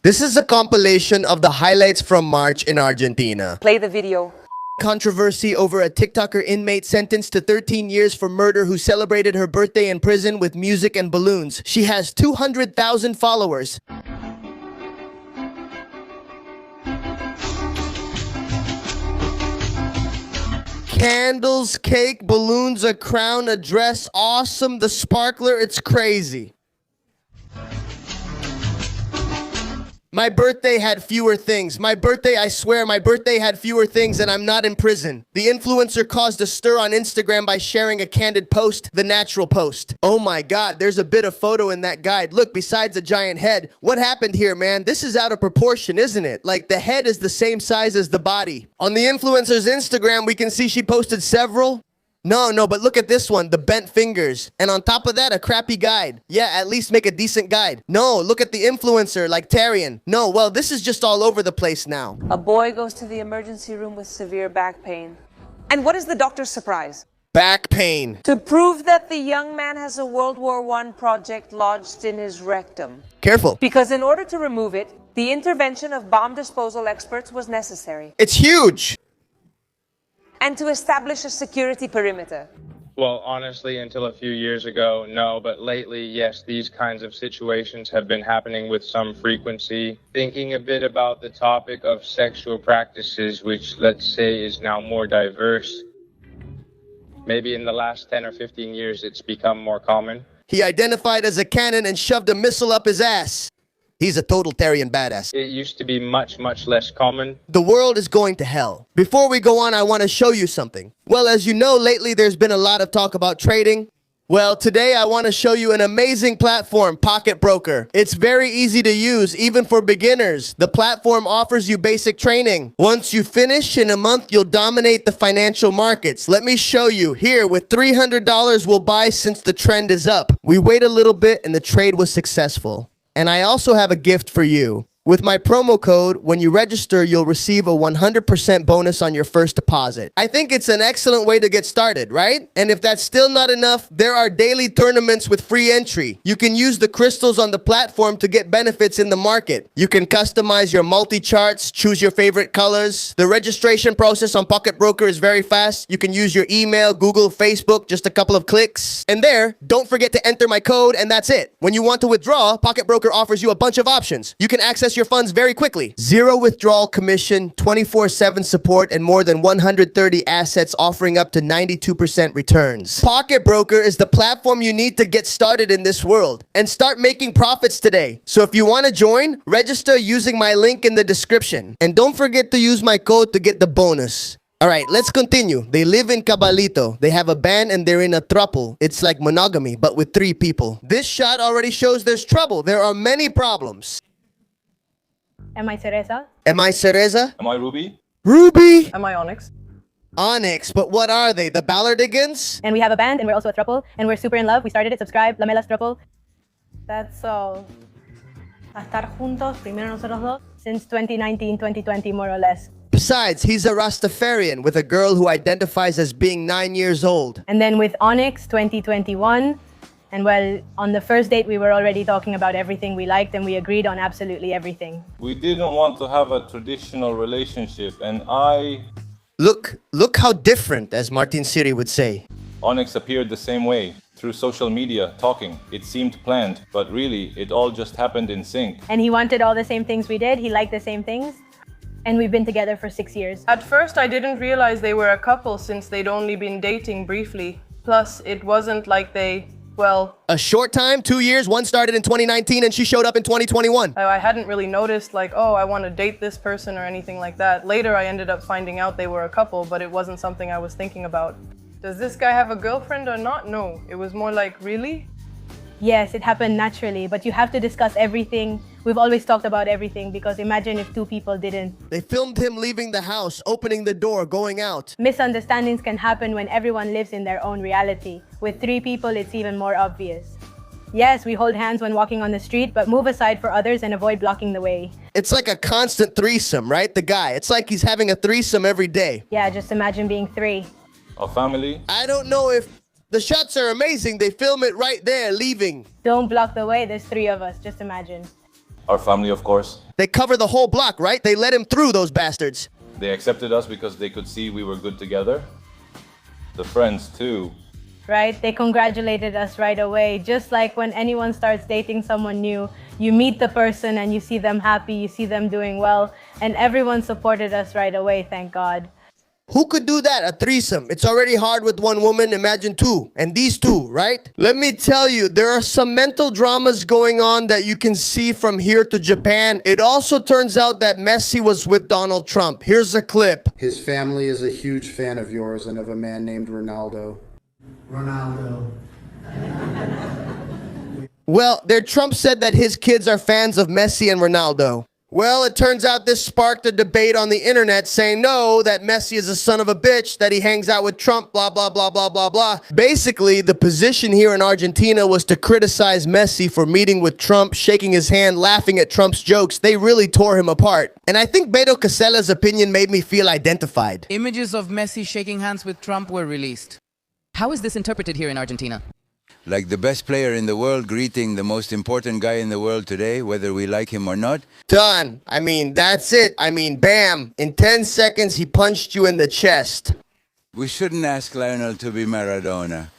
This is a compilation of the highlights from March in Argentina. Play the video. Controversy over a TikToker inmate sentenced to 13 years for murder who celebrated her birthday in prison with music and balloons. She has 200,000 followers. Candles, cake, balloons, a crown, a dress, awesome, the sparkler, it's crazy. My birthday had fewer things. My birthday, I swear, my birthday had fewer things and I'm not in prison. The influencer caused a stir on Instagram by sharing a candid post, the natural post. Oh my God, there's a bit of photo in that guide. Look, besides a giant head, what happened here, man? This is out of proportion, isn't it? Like the head is the same size as the body. On the influencer's Instagram, we can see she posted several. No, but look at this one, the bent fingers. And on top of that, a crappy guide. Yeah, at least make a decent guide. No, look at the influencer, like Tarian. No, well, this is just all over the place now. A boy goes to the emergency room with severe back pain. And what is the doctor's surprise? Back pain. To prove that the young man has a World War I project lodged in his rectum. Careful. Because in order to remove it, the intervention of bomb disposal experts was necessary. It's huge. And to establish a security perimeter. Well, honestly, until a few years ago, no, but lately, yes, these kinds of situations have been happening with some frequency. Thinking a bit about the topic of sexual practices, which let's say is now more diverse. Maybe in the last 10 or 15 years, it's become more common. He identified as a cannon and shoved a missile up his ass. He's a totalitarian badass. It used to be much, much less common. The world is going to hell. Before we go on, I want to show you something. Well, as you know, lately there's been a lot of talk about trading. Well, today I want to show you an amazing platform, Pocket Broker. It's very easy to use, even for beginners. The platform offers you basic training. Once you finish, in a month, you'll dominate the financial markets. Let me show you. Here, with $300, we'll buy since the trend is up. We wait a little bit and the trade was successful. And I also have a gift for you. With my promo code, when you register, you'll receive a 100% bonus on your first deposit. I think it's an excellent way to get started, right? And if that's still not enough, there are daily tournaments with free entry. You can use the crystals on the platform to get benefits in the market. You can customize your multi-charts, choose your favorite colors. The registration process on Pocket Broker is very fast. You can use your email, Google, Facebook, just a couple of clicks. And there, don't forget to enter my code, and that's it. When you want to withdraw, Pocket Broker offers you a bunch of options. You can access your funds very quickly. Zero withdrawal commission, 24/7 support, and more than 130 assets offering up to 92% returns. Pocket Broker is the platform you need to get started in this world and start making profits today. So if you want to join, register using my link in the description. And don't forget to use my code to get the bonus. All right, let's continue. They live in Cabalito. They have a band and they're in a throuple. It's like monogamy, but with 3 people. This shot already shows there's trouble. There are many problems. Am I Cereza? Am I Cereza? Am I Ruby? Ruby? Am I Onyx? Onyx, but what are they? The Ballardigans? And we have a band and we're also a throuple and we're super in love. We started it, subscribe, Lamelas Throuple. That's all. A estar juntos, primero nosotros dos, since 2019, 2020, more or less. Besides, he's a Rastafarian with a girl who identifies as being 9 years old. And then with Onyx, 2021. And well, on the first date, we were already talking about everything we liked and we agreed on absolutely everything. We didn't want to have a traditional relationship, and I... Look how different, as Martin Siri would say. Onyx appeared the same way, through social media, talking. It seemed planned, but really, it all just happened in sync. And he wanted all the same things we did, he liked the same things. And we've been together for 6 years. At first, I didn't realize they were a couple since they'd only been dating briefly. Plus, it wasn't like they... well... A short time, 2 years, one started in 2019 and she showed up in 2021. I hadn't really noticed like, oh, I want to date this person or anything like that. Later, I ended up finding out they were a couple, but it wasn't something I was thinking about. Does this guy have a girlfriend or not? No. It was more like, really? Yes, it happened naturally, but you have to discuss everything. We've always talked about everything because imagine if 2 people didn't. They filmed him leaving the house, opening the door, going out. Misunderstandings can happen when everyone lives in their own reality. With 3 people, it's even more obvious. Yes, we hold hands when walking on the street, but move aside for others and avoid blocking the way. It's like a constant threesome, right? The guy, it's like he's having a threesome every day. Yeah, just imagine being 3. A family? I don't know if... The shots are amazing. They film it right there, leaving. Don't block the way, there's 3 of us, just imagine. Our family, of course. They cover the whole block, right? They let him through, those bastards. They accepted us because they could see we were good together. The friends, too. Right? They congratulated us right away. Just like when anyone starts dating someone new, you meet the person and you see them happy, you see them doing well, and everyone supported us right away, thank God. Who could do that? A threesome. It's already hard with one woman, imagine two. And these two, right? Let me tell you, there are some mental dramas going on that you can see from here to Japan. It also turns out that Messi was with Donald Trump. Here's a clip. His family is a huge fan of yours and of a man named Ronaldo. Ronaldo. Well, Trump said that his kids are fans of Messi and Ronaldo. Well, it turns out this sparked a debate on the internet saying no, that Messi is a son of a bitch, that he hangs out with Trump, blah, blah, blah, blah, blah, blah. Basically, the position here in Argentina was to criticize Messi for meeting with Trump, shaking his hand, laughing at Trump's jokes. They really tore him apart. And I think Beto Casella's opinion made me feel identified. Images of Messi shaking hands with Trump were released. How is this interpreted here in Argentina? Like the best player in the world greeting the most important guy in the world today, whether we like him or not. Done. I mean, that's it. I mean, bam. In 10 seconds, he punched you in the chest. We shouldn't ask Lionel to be Maradona.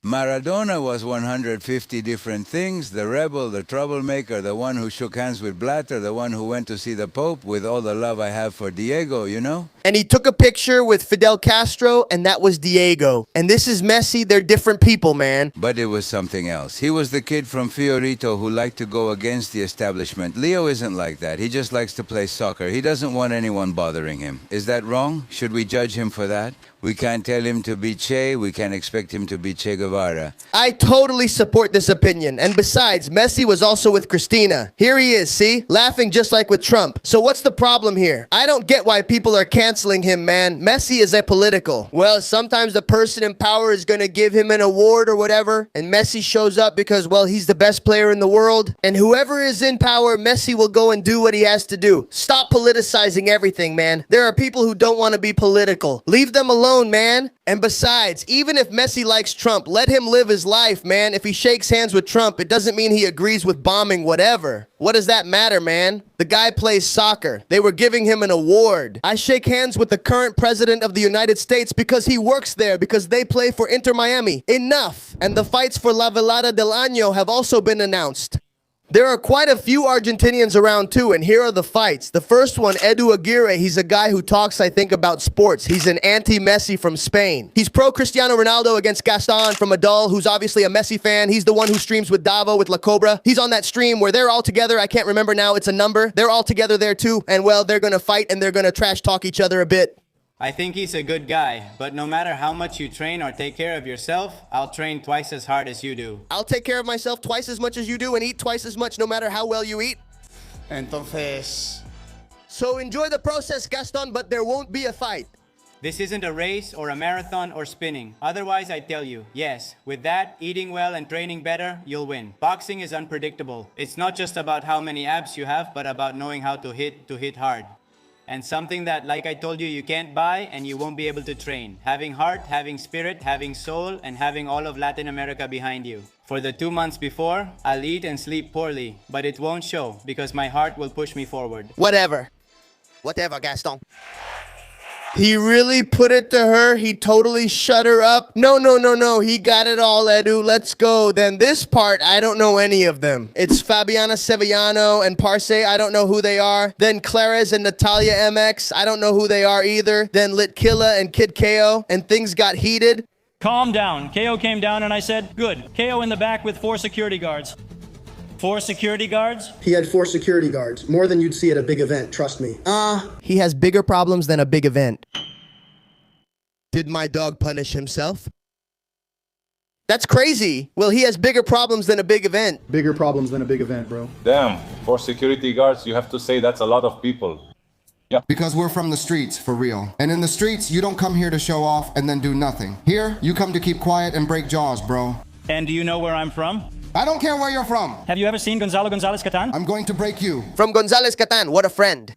Maradona was 150 different things, the rebel, the troublemaker, the one who shook hands with Blatter, the one who went to see the Pope, with all the love I have for Diego, you know? And he took a picture with Fidel Castro, and that was Diego. And this is Messi. They're different people, man. But it was something else. He was the kid from Fiorito who liked to go against the establishment. Leo isn't like that. He just likes to play soccer. He doesn't want anyone bothering him. Is that wrong? Should we judge him for that? We can't tell him to be Che. We can't expect him to be Che Guevara. I totally support this opinion. And besides, Messi was also with Christina. Here he is, see? Laughing just like with Trump. So what's the problem here? I don't get why people are canceling him, man. Messi is apolitical. Well, sometimes the person in power is going to give him an award or whatever. And Messi shows up because, well, he's the best player in the world. And whoever is in power, Messi will go and do what he has to do. Stop politicizing everything, man. There are people who don't want to be political. Leave them alone, man. And besides, even if Messi likes Trump, let him live his life, man. If he shakes hands with Trump, it doesn't mean he agrees with bombing whatever. What does that matter, man? The guy plays soccer. They were giving him an award. I shake hands with the current president of the United States because he works there, because they play for Inter Miami. Enough. And the fights for La Velada del Año have also been announced. There are quite a few Argentinians around too, and here are the fights. The first one, Edu Aguirre, he's a guy who talks, I think, about sports. He's an anti-Messi from Spain. He's pro-Cristiano Ronaldo against Gaston from Adal, who's obviously a Messi fan. He's the one who streams with Davo, with La Cobra. He's on that stream where they're all together. I can't remember now, it's a number. They're all together there too, and well, they're gonna fight and they're gonna trash talk each other a bit. I think he's a good guy, but no matter how much you train or take care of yourself, I'll train twice as hard as you do. I'll take care of myself twice as much as you do and eat twice as much no matter how well you eat. Entonces... So enjoy the process, Gaston, but there won't be a fight. This isn't a race or a marathon or spinning. Otherwise, I tell you, yes, with that, eating well and training better, you'll win. Boxing is unpredictable. It's not just about how many abs you have, but about knowing how to hit hard. And something that, like I told you, you can't buy and you won't be able to train. Having heart, having spirit, having soul, and having all of Latin America behind you. For the 2 months before, I'll eat and sleep poorly, but it won't show because my heart will push me forward. Whatever. Whatever, Gaston. He really put it to her. He totally shut her up. No. He got it all, Edu. Let's go. Then this part, I don't know any of them. It's Fabiana Sevillano and Parce. I don't know who they are. Then Clares and Natalia MX. I don't know who they are either. Then Litkilla and Kid KO. And things got heated. Calm down. KO came down and I said, good. KO in the back with 4 security guards. 4 security guards? He had 4 security guards. More than you'd see at a big event, trust me. He has bigger problems than a big event. Did my dog punish himself? That's crazy. Well, he has bigger problems than a big event. Bigger problems than a big event, bro. Damn, 4 security guards, you have to say that's a lot of people. Yeah. Because we're from the streets, for real. And in the streets, you don't come here to show off and then do nothing. Here, you come to keep quiet and break jaws, bro. And do you know where I'm from? I don't care where you're from. Have you ever seen Gonzalo Gonzalez Catan? I'm going to break you. From Gonzalez Catan, what a friend.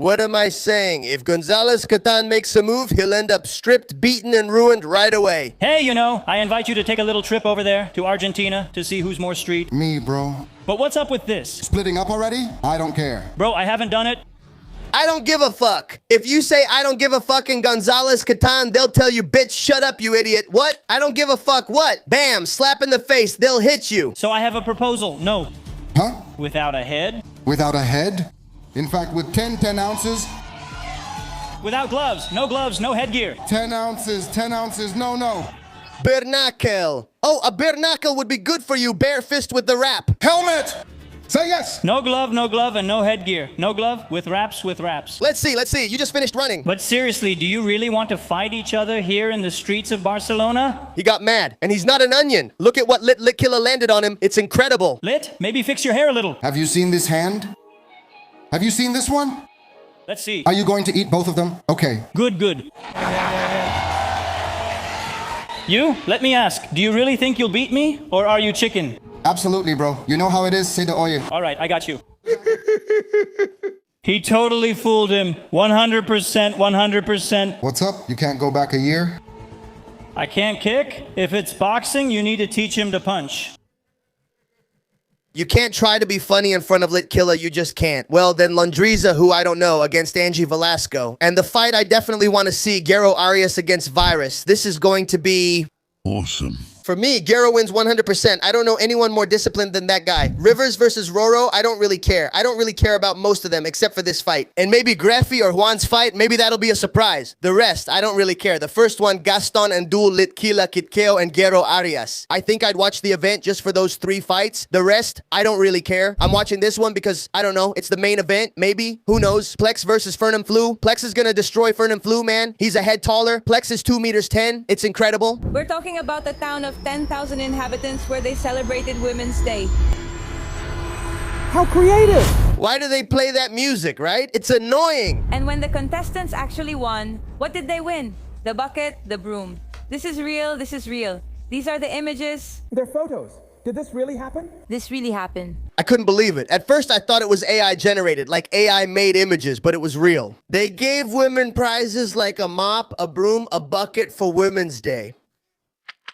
What am I saying? If Gonzalez Catan makes a move, he'll end up stripped, beaten, and ruined right away. Hey, you know, I invite you to take a little trip over there to Argentina to see who's more street. Me, bro. But what's up with this? Splitting up already? I don't care. Bro, I haven't done it. I don't give a fuck. If you say I don't give a fuck in Gonzalez Catan, they'll tell you, bitch, shut up, you idiot. What? I don't give a fuck what? Bam, slap in the face, they'll hit you. So I have a proposal. No. Huh? Without a head? Without a head? In fact, with 10 ounces? Without gloves. No gloves, no headgear. 10 ounces, no. Bernacle. Oh, a bernacle would be good for you, bare fist with the wrap. Helmet! Say yes! No glove, and no headgear. No glove, with wraps. Let's see. You just finished running. But seriously, do you really want to fight each other here in the streets of Barcelona? He got mad, and he's not an onion. Look at what Lit Killer landed on him. It's incredible. Lit, maybe fix your hair a little. Have you seen this hand? Have you seen this one? Let's see. Are you going to eat both of them? Okay. Good. You, let me ask, do you really think you'll beat me, or are you chicken? Absolutely, bro. You know how it is, say the oye. All right, I got you. He totally fooled him. 100%. What's up? You can't go back a year? I can't kick? If it's boxing, you need to teach him to punch. You can't try to be funny in front of Lit Killer, you just can't. Well, then Lundriza, who I don't know, against Angie Velasco. And the fight I definitely want to see, Guerrero Arias against Virus. This is going to be... awesome. For me, Guerrero wins 100%. I don't know anyone more disciplined than that guy. Rivers versus Roro, I don't really care. I don't really care about most of them except for this fight. And maybe Greffy or Juan's fight, maybe that'll be a surprise. The rest, I don't really care. The first one, Gaston and Dul, Litkila, Kitkeo, and Guerrero Arias. I think I'd watch the event just for those 3 fights. The rest, I don't really care. I'm watching this one because, I don't know, it's the main event, maybe. Who knows? Plex versus Fernand Flu. Plex is gonna destroy Fernand Flu, man. He's a head taller. Plex is 2 meters 10. It's incredible. We're talking about a town of 10,000 inhabitants where they celebrated Women's Day. How creative! Why do they play that music, right? It's annoying. And when the contestants actually won, what did they win? The bucket, the broom. This is real. These are the images. They're photos. Did this really happen? This really happened. I couldn't believe it. At first I thought it was AI generated, like AI made images, but it was real. They gave women prizes like a mop, a broom, a bucket for Women's Day.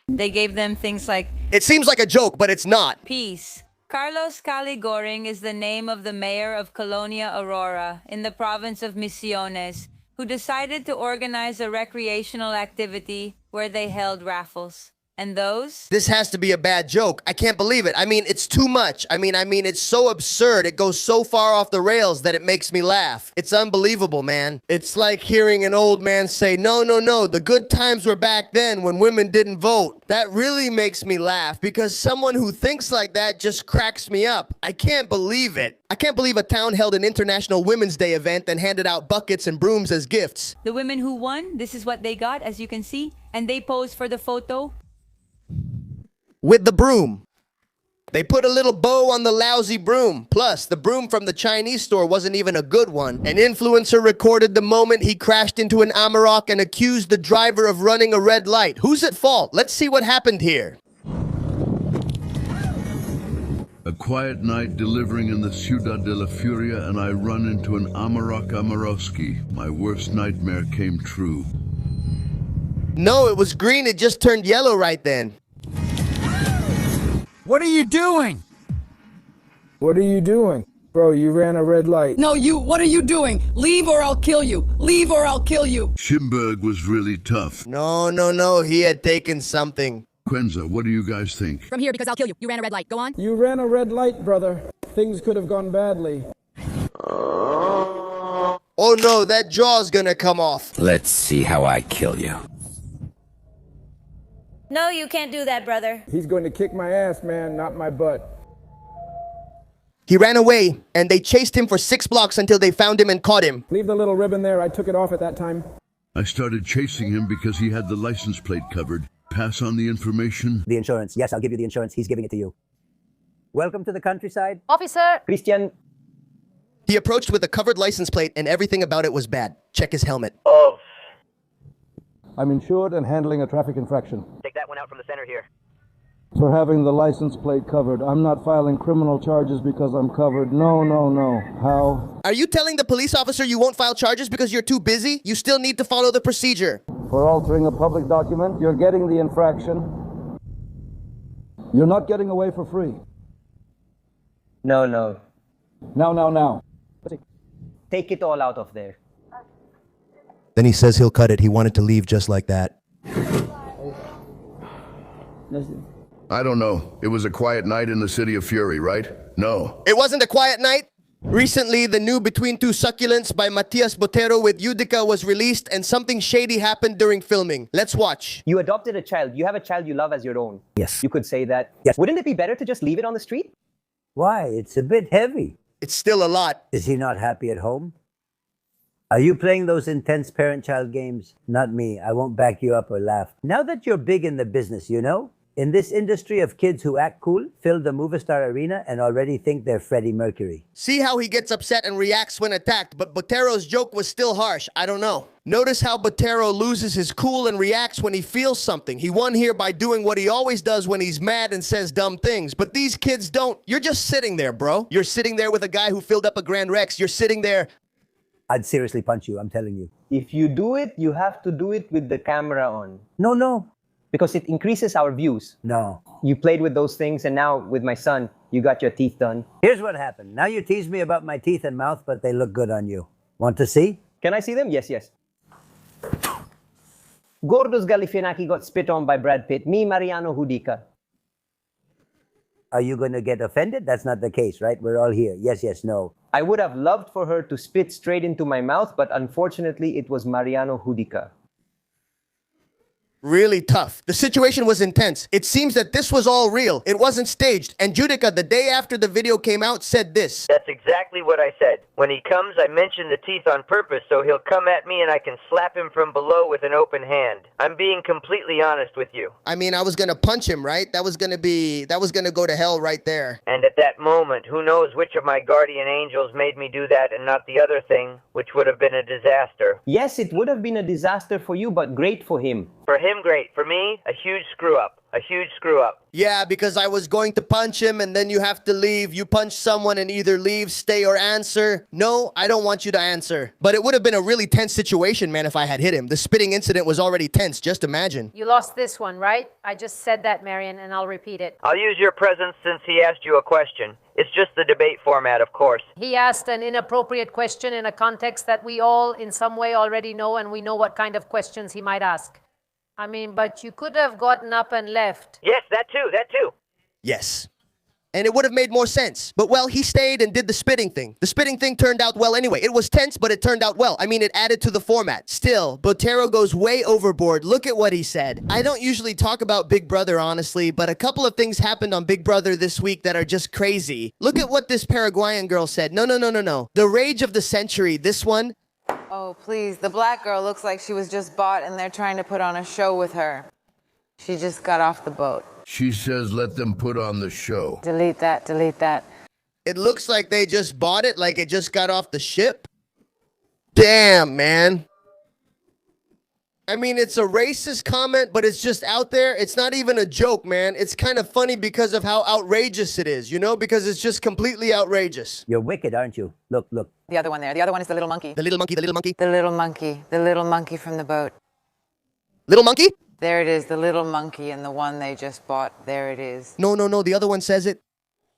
They gave them things like... It seems like a joke, but it's not. Peace. Carlos Cali Goring is the name of the mayor of Colonia Aurora in the province of Misiones, who decided to organize a recreational activity where they held raffles. And those? This has to be a bad joke. I can't believe it. I mean, it's too much. I mean, it's so absurd. It goes so far off the rails that it makes me laugh. It's unbelievable, man. It's like hearing an old man say, no, the good times were back then when women didn't vote. That really makes me laugh because someone who thinks like that just cracks me up. I can't believe it. I can't believe a town held an International Women's Day event and handed out buckets and brooms as gifts. The women who won, this is what they got, as you can see, and they posed for the photo. With the broom. They put a little bow on the lousy broom. Plus, the broom from the Chinese store wasn't even a good one. An influencer recorded the moment he crashed into an Amarok and accused the driver of running a red light. Who's at fault? Let's see what happened here. A quiet night delivering in the Ciudad de la Furia, and I run into an Amarok Amarowski. My worst nightmare came true. No, it was green. It just turned yellow right then. What are you doing? What are you doing? Bro, you ran a red light. No, what are you doing? Leave or I'll kill you. Leave or I'll kill you. Schimberg was really tough. No. He had taken something. Quenza, what do you guys think? From here because I'll kill you. You ran a red light. Go on. You ran a red light, brother. Things could have gone badly. Oh no, that jaw's gonna come off. Let's see how I kill you. No, you can't do that, brother. He's going to kick my ass, man, not my butt. He ran away, and they chased him for 6 blocks until they found him and caught him. Leave the little ribbon there. I took it off at that time. I started chasing him because he had the license plate covered. Pass on the information. The insurance. Yes, I'll give you the insurance. He's giving it to you. Welcome to the countryside. Officer! Christian. He approached with a covered license plate, and everything about it was bad. Check his helmet. I'm insured and handling a traffic infraction. Take that one out from the center here. For having the license plate covered. I'm not filing criminal charges because I'm covered. No, no, no. How? Are you telling the police officer you won't file charges because you're too busy? You still need to follow the procedure. For altering a public document, you're getting the infraction. You're not getting away for free. No, no. Now. Take it all out of there. Then he says he'll cut it. He wanted to leave just like that. I don't know. It was a quiet night in the city of Fury, right? No. It wasn't a quiet night. Recently, the new Between Two Succulents by Matias Botero with Yudica was released, and something shady happened during filming. Let's watch. You adopted a child. You have a child you love as your own. Yes. You could say that. Yes. Wouldn't it be better to just leave it on the street? Why? It's a bit heavy. It's still a lot. Is he not happy at home? Are you playing those intense parent-child games? Not me. I won't back you up or laugh. Now that you're big in the business, you know? In this industry of kids who act cool, fill the Movistar Arena, and already think they're Freddie Mercury. See how he gets upset and reacts when attacked, but Botero's joke was still harsh. I don't know. Notice how Botero loses his cool and reacts when he feels something. He won here by doing what he always does when he's mad and says dumb things. But these kids don't. You're just sitting there, bro. You're sitting there with a guy who filled up a Grand Rex. You're sitting there. I'd seriously punch you, I'm telling you. If you do it, you have to do it with the camera on. No. Because it increases our views. No. You played with those things, and now with my son, you got your teeth done. Here's what happened. Now you tease me about my teeth and mouth, but they look good on you. Want to see? Can I see them? Yes. Gordos Galifianakis got spit on by Brad Pitt. Me, Mariano Hudica. Are you going to get offended? That's not the case, right? We're all here. Yes, no. I would have loved for her to spit straight into my mouth, but unfortunately, it was Mariano Hudica. Really tough. The situation was intense. It seems that this was all real. It wasn't staged. And Judica, the day after the video came out, said this. That's exactly what I said. When he comes, I mention the teeth on purpose so he'll come at me and I can slap him from below with an open hand. I'm being completely honest with you. I mean, I was going to punch him, right? That was going to go to hell right there. And at that moment, who knows which of my guardian angels made me do that and not the other thing, which would have been a disaster. Yes, it would have been a disaster for you, but great for him. For him, great. For me, a huge screw up. A huge screw up. Yeah, because I was going to punch him and then you have to leave. You punch someone and either leave, stay, or answer. No, I don't want you to answer. But it would have been a really tense situation, man, if I had hit him. The spitting incident was already tense. Just imagine. You lost this one, right? I just said that, Marion, and I'll repeat it. I'll use your presence since he asked you a question. It's just the debate format, of course. He asked an inappropriate question in a context that we all in some way already know, and we know what kind of questions he might ask. I mean, but you could have gotten up and left. Yes, that too. Yes. And it would have made more sense. But, well, he stayed and did the spitting thing. The spitting thing turned out well anyway. It was tense, but it turned out well. I mean, it added to the format. Still, Botero goes way overboard. Look at what he said. I don't usually talk about Big Brother, honestly, but a couple of things happened on Big Brother this week that are just crazy. Look at what this Paraguayan girl said. No. The rage of the century, this one. Oh, please. The black girl looks like she was just bought and they're trying to put on a show with her. She just got off the boat. She says let them put on the show. Delete that. It looks like they just bought it, like it just got off the ship. Damn, man. I mean, it's a racist comment, but it's just out there. It's not even a joke, man. It's kind of funny because of how outrageous it is, you know, because it's just completely outrageous. You're wicked, aren't you? Look. The other one there. The other one is the little monkey. The little monkey. The little monkey from the boat. Little monkey? There it is, the little monkey and the one they just bought. There it is. No. The other one says it.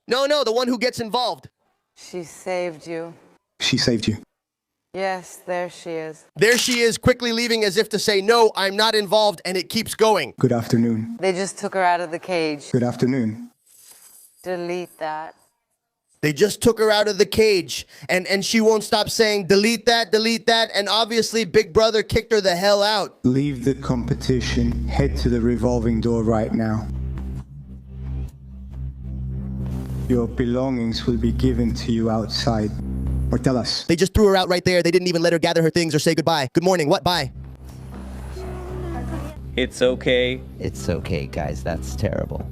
No, the one who gets involved. She saved you. She saved you. Yes, there she is. There she is, quickly leaving as if to say, no, I'm not involved, and it keeps going. Good afternoon. They just took her out of the cage. Good afternoon. Delete that. They just took her out of the cage, and she won't stop saying, delete that, and obviously Big Brother kicked her the hell out. Leave the competition. Head to the revolving door right now. Your belongings will be given to you outside. Or tell us. They just threw her out right there. They didn't even let her gather her things or say goodbye. Good morning. What? Bye. It's okay. It's okay, guys. That's terrible.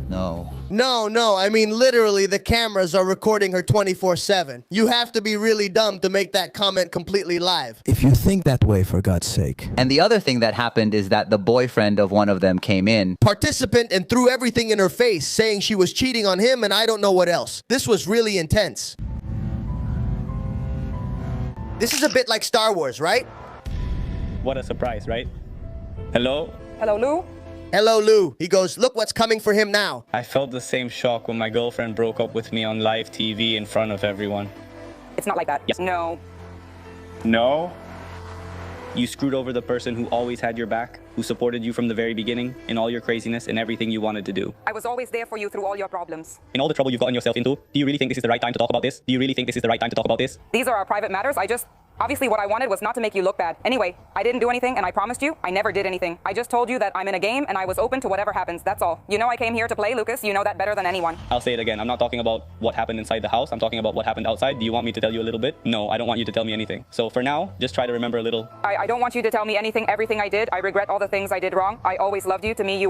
No. No, I mean literally the cameras are recording her 24/7. You have to be really dumb to make that comment completely live. If you think that way, for God's sake. And the other thing that happened is that the boyfriend of one of them came in. Participant and threw everything in her face, saying she was cheating on him and I don't know what else. This was really intense. This is a bit like Star Wars, right? What a surprise, right? Hello? Hello, Lou? Hello, Lou. He goes, look what's coming for him now. I felt the same shock when my girlfriend broke up with me on live TV in front of everyone. It's not like that. Yes. No. No? You screwed over the person who always had your back, who supported you from the very beginning, in all your craziness and everything you wanted to do. I was always there for you through all your problems. In all the trouble you've gotten yourself into, do you really think this is the right time to talk about this? Do you really think this is the right time to talk about this? These are our private matters. Obviously what I wanted was not to make you look bad. Anyway, I didn't do anything and I promised you I never did anything. I just told you that I'm in a game and I was open to whatever happens. That's all. You know I came here to play, Lucas. You know that better than anyone. I'll say it again. I'm not talking about what happened inside the house. I'm talking about what happened outside. Do you want me to tell you a little bit? No, I don't want you to tell me anything. So for now, just try to remember a little. I don't want you to tell me everything I did. I regret all the things I did wrong. I always loved you. To me,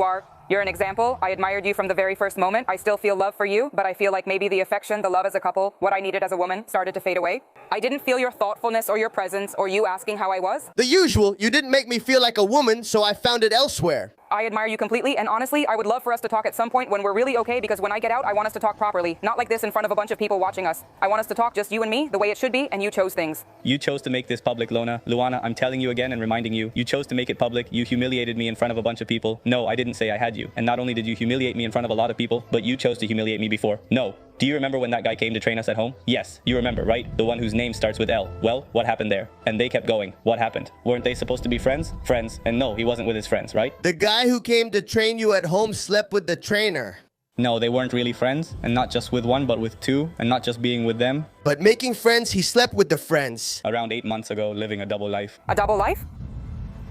you're an example. I admired you from the very first moment. I still feel love for you, but I feel like maybe the affection, the love as a couple, what I needed as a woman, started to fade away. I didn't feel your thoughtfulness or your presence or you asking how I was. The usual, you didn't make me feel like a woman, so I found it elsewhere. I admire you completely, and honestly, I would love for us to talk at some point when we're really okay, because when I get out, I want us to talk properly. Not like this in front of a bunch of people watching us. I want us to talk just you and me, the way it should be, and you chose things. You chose to make this public, Luana, I'm telling you again and reminding you, you chose to make it public. You humiliated me in front of a bunch of people. No, I didn't say I had you. And not only did you humiliate me in front of a lot of people, but you chose to humiliate me before. No. Do you remember when that guy came to train us at home? Yes, you remember, right? The one whose name starts with L. Well, what happened there? And they kept going. What happened? Weren't they supposed to be friends? Friends. And no, he wasn't with his friends, right? The guy who came to train you at home slept with the trainer. No, they weren't really friends. And not just with one, but with two. And not just being with them. But making friends, he slept with the friends. Around 8 months ago, living a double life. A double life?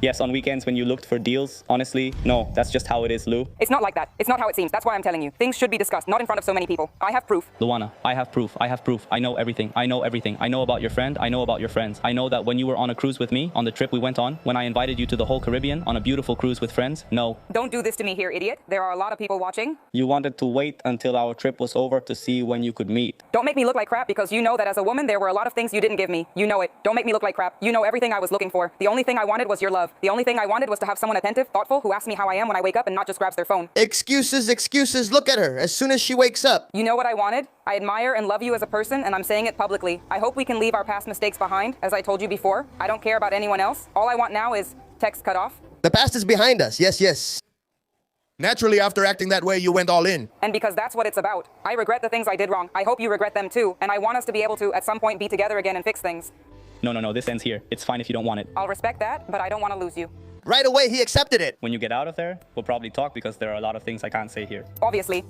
Yes, on weekends when you looked for deals. Honestly, no, that's just how it is, Lou. It's not like that. It's not how it seems. That's why I'm telling you. Things should be discussed, not in front of so many people. I have proof. Luana, I have proof. I have proof. I know everything. I know everything. I know about your friend. I know about your friends. I know that when you were on a cruise with me, on the trip we went on, when I invited you to the whole Caribbean on a beautiful cruise with friends, no. Don't do this to me here, idiot. There are a lot of people watching. You wanted to wait until our trip was over to see when you could meet. Don't make me look like crap, because you know that as a woman, there were a lot of things you didn't give me. You know it. Don't make me look like crap. You know everything I was looking for. The only thing I wanted was your love. The only thing I wanted was to have someone attentive, thoughtful, who asks me how I am when I wake up and not just grabs their phone. Excuses, excuses. Look at her. As soon as she wakes up. You know what I wanted? I admire and love you as a person, and I'm saying it publicly. I hope we can leave our past mistakes behind, as I told you before. I don't care about anyone else. All I want now is text cut off. The past is behind us. Yes, yes. Naturally, after acting that way, you went all in. And because that's what it's about. I regret the things I did wrong. I hope you regret them too. And I want us to be able to, at some point, be together again and fix things. No, this ends here. It's fine if you don't want it. I'll respect that, but I don't want to lose you. Right away, he accepted it. When you get out of there, we'll probably talk because there are a lot of things I can't say here. Obviously.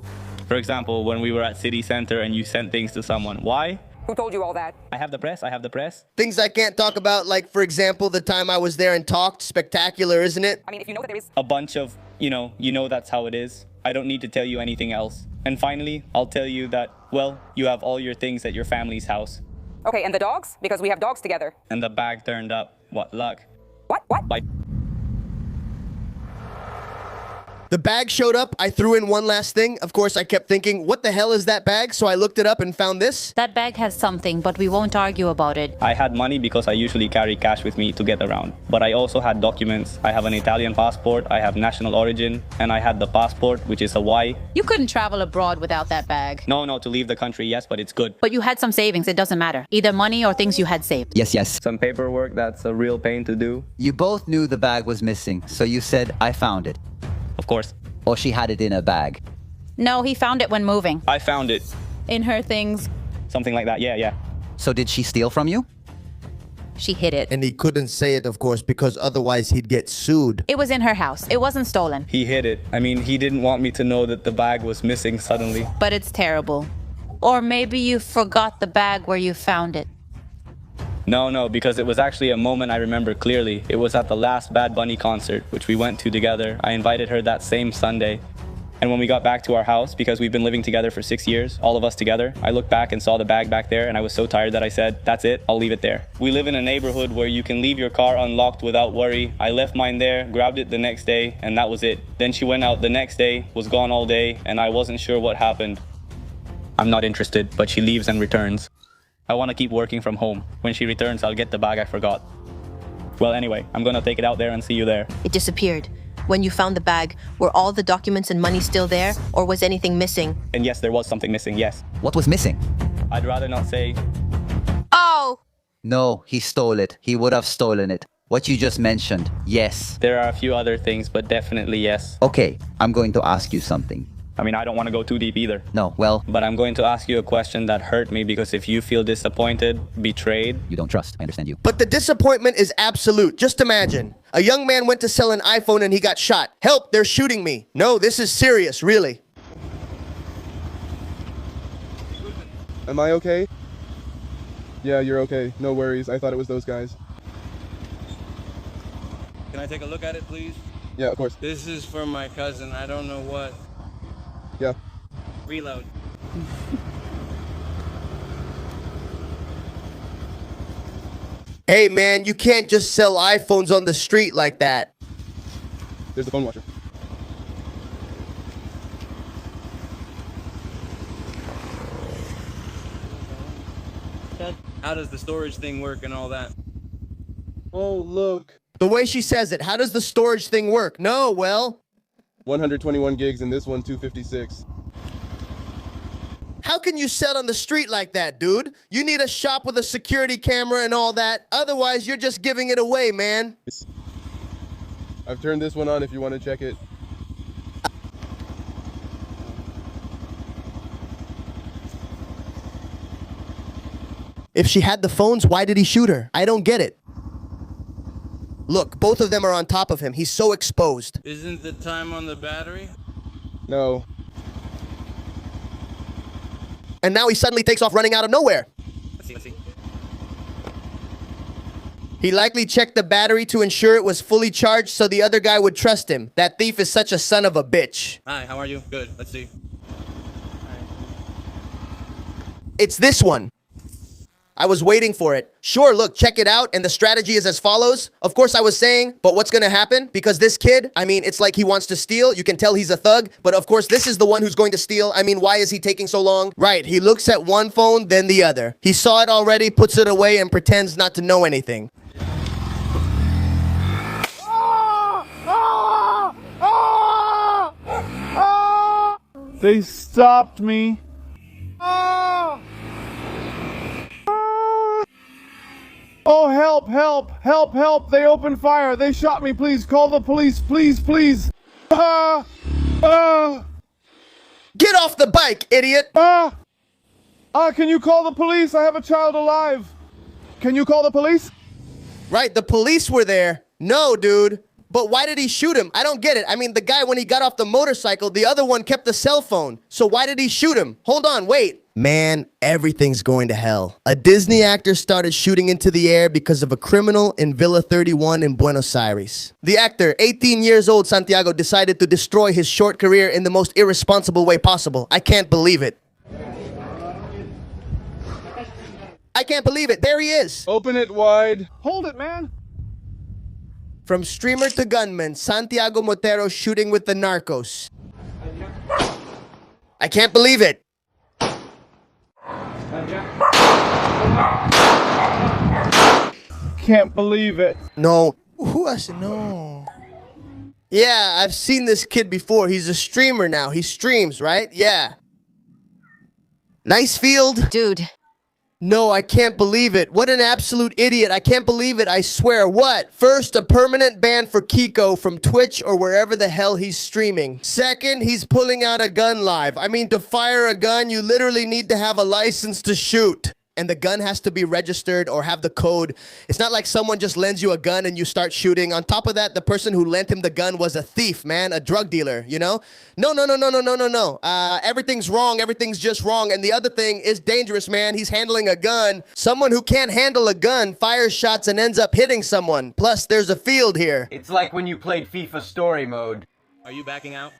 For example, when we were at City Center and you sent things to someone. Why? Who told you all that? I have the press. I have the press. Things I can't talk about, like, for example, the time I was there and talked. Spectacular, isn't it? I mean, if you know that there is a bunch of, you know that's how it is. I don't need to tell you anything else. And finally, I'll tell you that, well, you have all your things at your family's house. Okay, and the dogs? Because we have dogs together. And the bag turned up. What luck. What? The bag showed up. I threw in one last thing. Of course, I kept thinking, what the hell is that bag? So I looked it up and found this. That bag has something, but we won't argue about it. I had money because I usually carry cash with me to get around. But I also had documents. I have an Italian passport, I have national origin, and I had the passport, which is a Y. You couldn't travel abroad without that bag. No, to leave the country, yes, but it's good. But you had some savings, it doesn't matter. Either money or things you had saved. Yes. Some paperwork that's a real pain to do. You both knew the bag was missing, so you said, I found it. Of course. Or she had it in a bag. No, he found it when moving. I found it. In her things. Something like that, yeah. So did she steal from you? She hid it. And he couldn't say it, of course, because otherwise he'd get sued. It was in her house. It wasn't stolen. He hid it. I mean, he didn't want me to know that the bag was missing suddenly. But it's terrible. Or maybe you forgot the bag where you found it. No, because it was actually a moment I remember clearly. It was at the last Bad Bunny concert, which we went to together. I invited her that same Sunday. And when we got back to our house, because we've been living together for 6 years, all of us together, I looked back and saw the bag back there, and I was so tired that I said, that's it, I'll leave it there. We live in a neighborhood where you can leave your car unlocked without worry. I left mine there, grabbed it the next day, and that was it. Then she went out the next day, was gone all day, and I wasn't sure what happened. I'm not interested, but she leaves and returns. I want to keep working from home. When she returns, I'll get the bag I forgot. Well, anyway, I'm gonna take it out there and see you there. It disappeared. When you found the bag, were all the documents and money still there, or was anything missing? And yes, there was something missing, yes. What was missing? I'd rather not say. Oh! No, he stole it. He would have stolen it. What you just mentioned, yes. There are a few other things, but definitely yes. Okay, I'm going to ask you something. I mean, I don't want to go too deep either. No, well... But I'm going to ask you a question that hurt me, because if you feel disappointed, betrayed... You don't trust, I understand you. But the disappointment is absolute. Just imagine. A young man went to sell an iPhone and he got shot. Help, they're shooting me. No, this is serious, really. Am I okay? Yeah, you're okay. No worries. I thought it was those guys. Can I take a look at it, please? Yeah, of course. This is for my cousin. I don't know what. Yeah. Reload. Hey man, you can't just sell iPhones on the street like that. There's the phone washer. How does the storage thing work and all that? Oh, look. The way she says it, how does the storage thing work? No, well... 121 gigs and this one 256. How can you sell on the street like that, dude? You need a shop with a security camera and all that. Otherwise, you're just giving it away, man. I've turned this one on if you want to check it. If she had the phones, why did he shoot her? I don't get it. Look, both of them are on top of him. He's so exposed. Isn't the time on the battery? No. And now he suddenly takes off running out of nowhere. Let's see. He likely checked the battery to ensure it was fully charged so the other guy would trust him. That thief is such a son of a bitch. Hi, how are you? Good. Let's see. It's this one. I was waiting for it. Sure, look, check it out, and the strategy is as follows. Of course, I was saying, but what's gonna happen? Because this kid, I mean, it's like he wants to steal. You can tell he's a thug, but of course, this is the one who's going to steal. I mean, why is he taking so long? Right, he looks at one phone, then the other. He saw it already, puts it away, and pretends not to know anything. They stopped me. Oh, help, help, help, help. They opened fire. They shot me. Please call the police. Please, please. Get off the bike, idiot. Can you call the police? I have a child alive. Can you call the police? Right, the police were there. No, dude. But why did he shoot him? I don't get it. I mean, the guy, when he got off the motorcycle, the other one kept the cell phone. So why did he shoot him? Hold on, wait. Man, everything's going to hell. A Disney actor started shooting into the air because of a criminal in Villa 31 in Buenos Aires. The actor, 18 years old Santiago, decided to destroy his short career in the most irresponsible way possible. I can't believe it. I can't believe it. There he is. Open it wide. Hold it, man. From streamer to gunman, Santiago Motero shooting with the narcos. I can't believe it. Can't believe it. No. Who else? No. Yeah, I've seen this kid before. He's a streamer now. He streams, right? Yeah. Nice field. Dude. No, I can't believe it. What an absolute idiot. I can't believe it. I swear. What? First, a permanent ban for Kiko from Twitch or wherever the hell he's streaming. Second, he's pulling out a gun live. I mean, to fire a gun, you literally need to have a license to shoot. And the gun has to be registered or have the code. It's not like someone just lends you a gun and you start shooting. On top of that, the person who lent him the gun was a thief, man, a drug dealer, you know? No. Everything's wrong. Everything's just wrong. And the other thing is dangerous, man. He's handling a gun. Someone who can't handle a gun fires shots and ends up hitting someone. Plus, there's a field here. It's like when you played FIFA story mode. Are you backing out?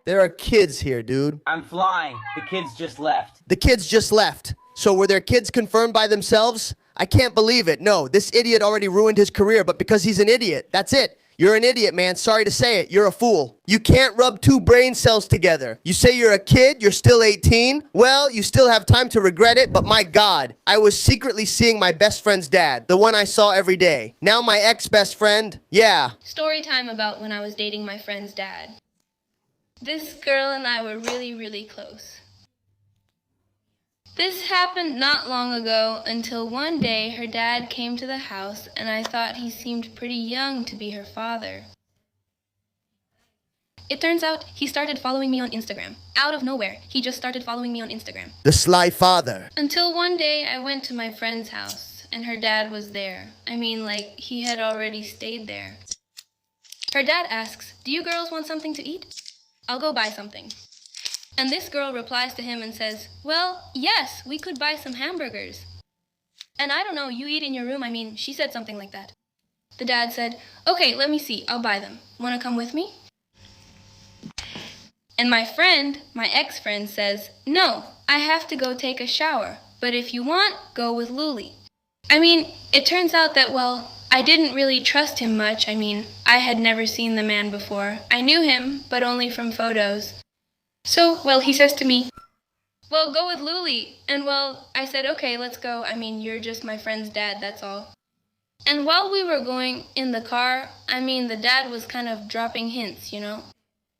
There are kids here, dude. I'm flying. The kids just left. The kids just left. So were their kids confirmed by themselves? I can't believe it. No, this idiot already ruined his career, but because he's an idiot, that's it. You're an idiot, man. Sorry to say it. You're a fool. You can't rub two brain cells together. You say you're a kid, you're still 18. Well, you still have time to regret it, but my God, I was secretly seeing my best friend's dad, the one I saw every day. Now my ex-best friend, yeah. Story time about when I was dating my friend's dad. This girl and I were really, really close. This happened not long ago until one day her dad came to the house and I thought he seemed pretty young to be her father. It turns out he started following me on Instagram. Out of nowhere, he just started following me on Instagram. The sly father. Until one day I went to my friend's house and her dad was there. I mean, like, he had already stayed there. Her dad asks, "Do you girls want something to eat? I'll go buy something." And this girl replies to him and says, "Well, yes, we could buy some hamburgers." And I don't know, you eat in your room, I mean, she said something like that. The dad said, "Okay, let me see, I'll buy them. Wanna come with me?" And my friend, my ex-friend, says, "No, I have to go take a shower, but if you want, go with Luli." I mean, it turns out that, well, I didn't really trust him much. I mean, I had never seen the man before. I knew him, but only from photos. So, well, he says to me, "Well, go with Luli." And, well, I said, "Okay, let's go. I mean, you're just my friend's dad, that's all." And while we were going in the car, I mean, the dad was kind of dropping hints, you know?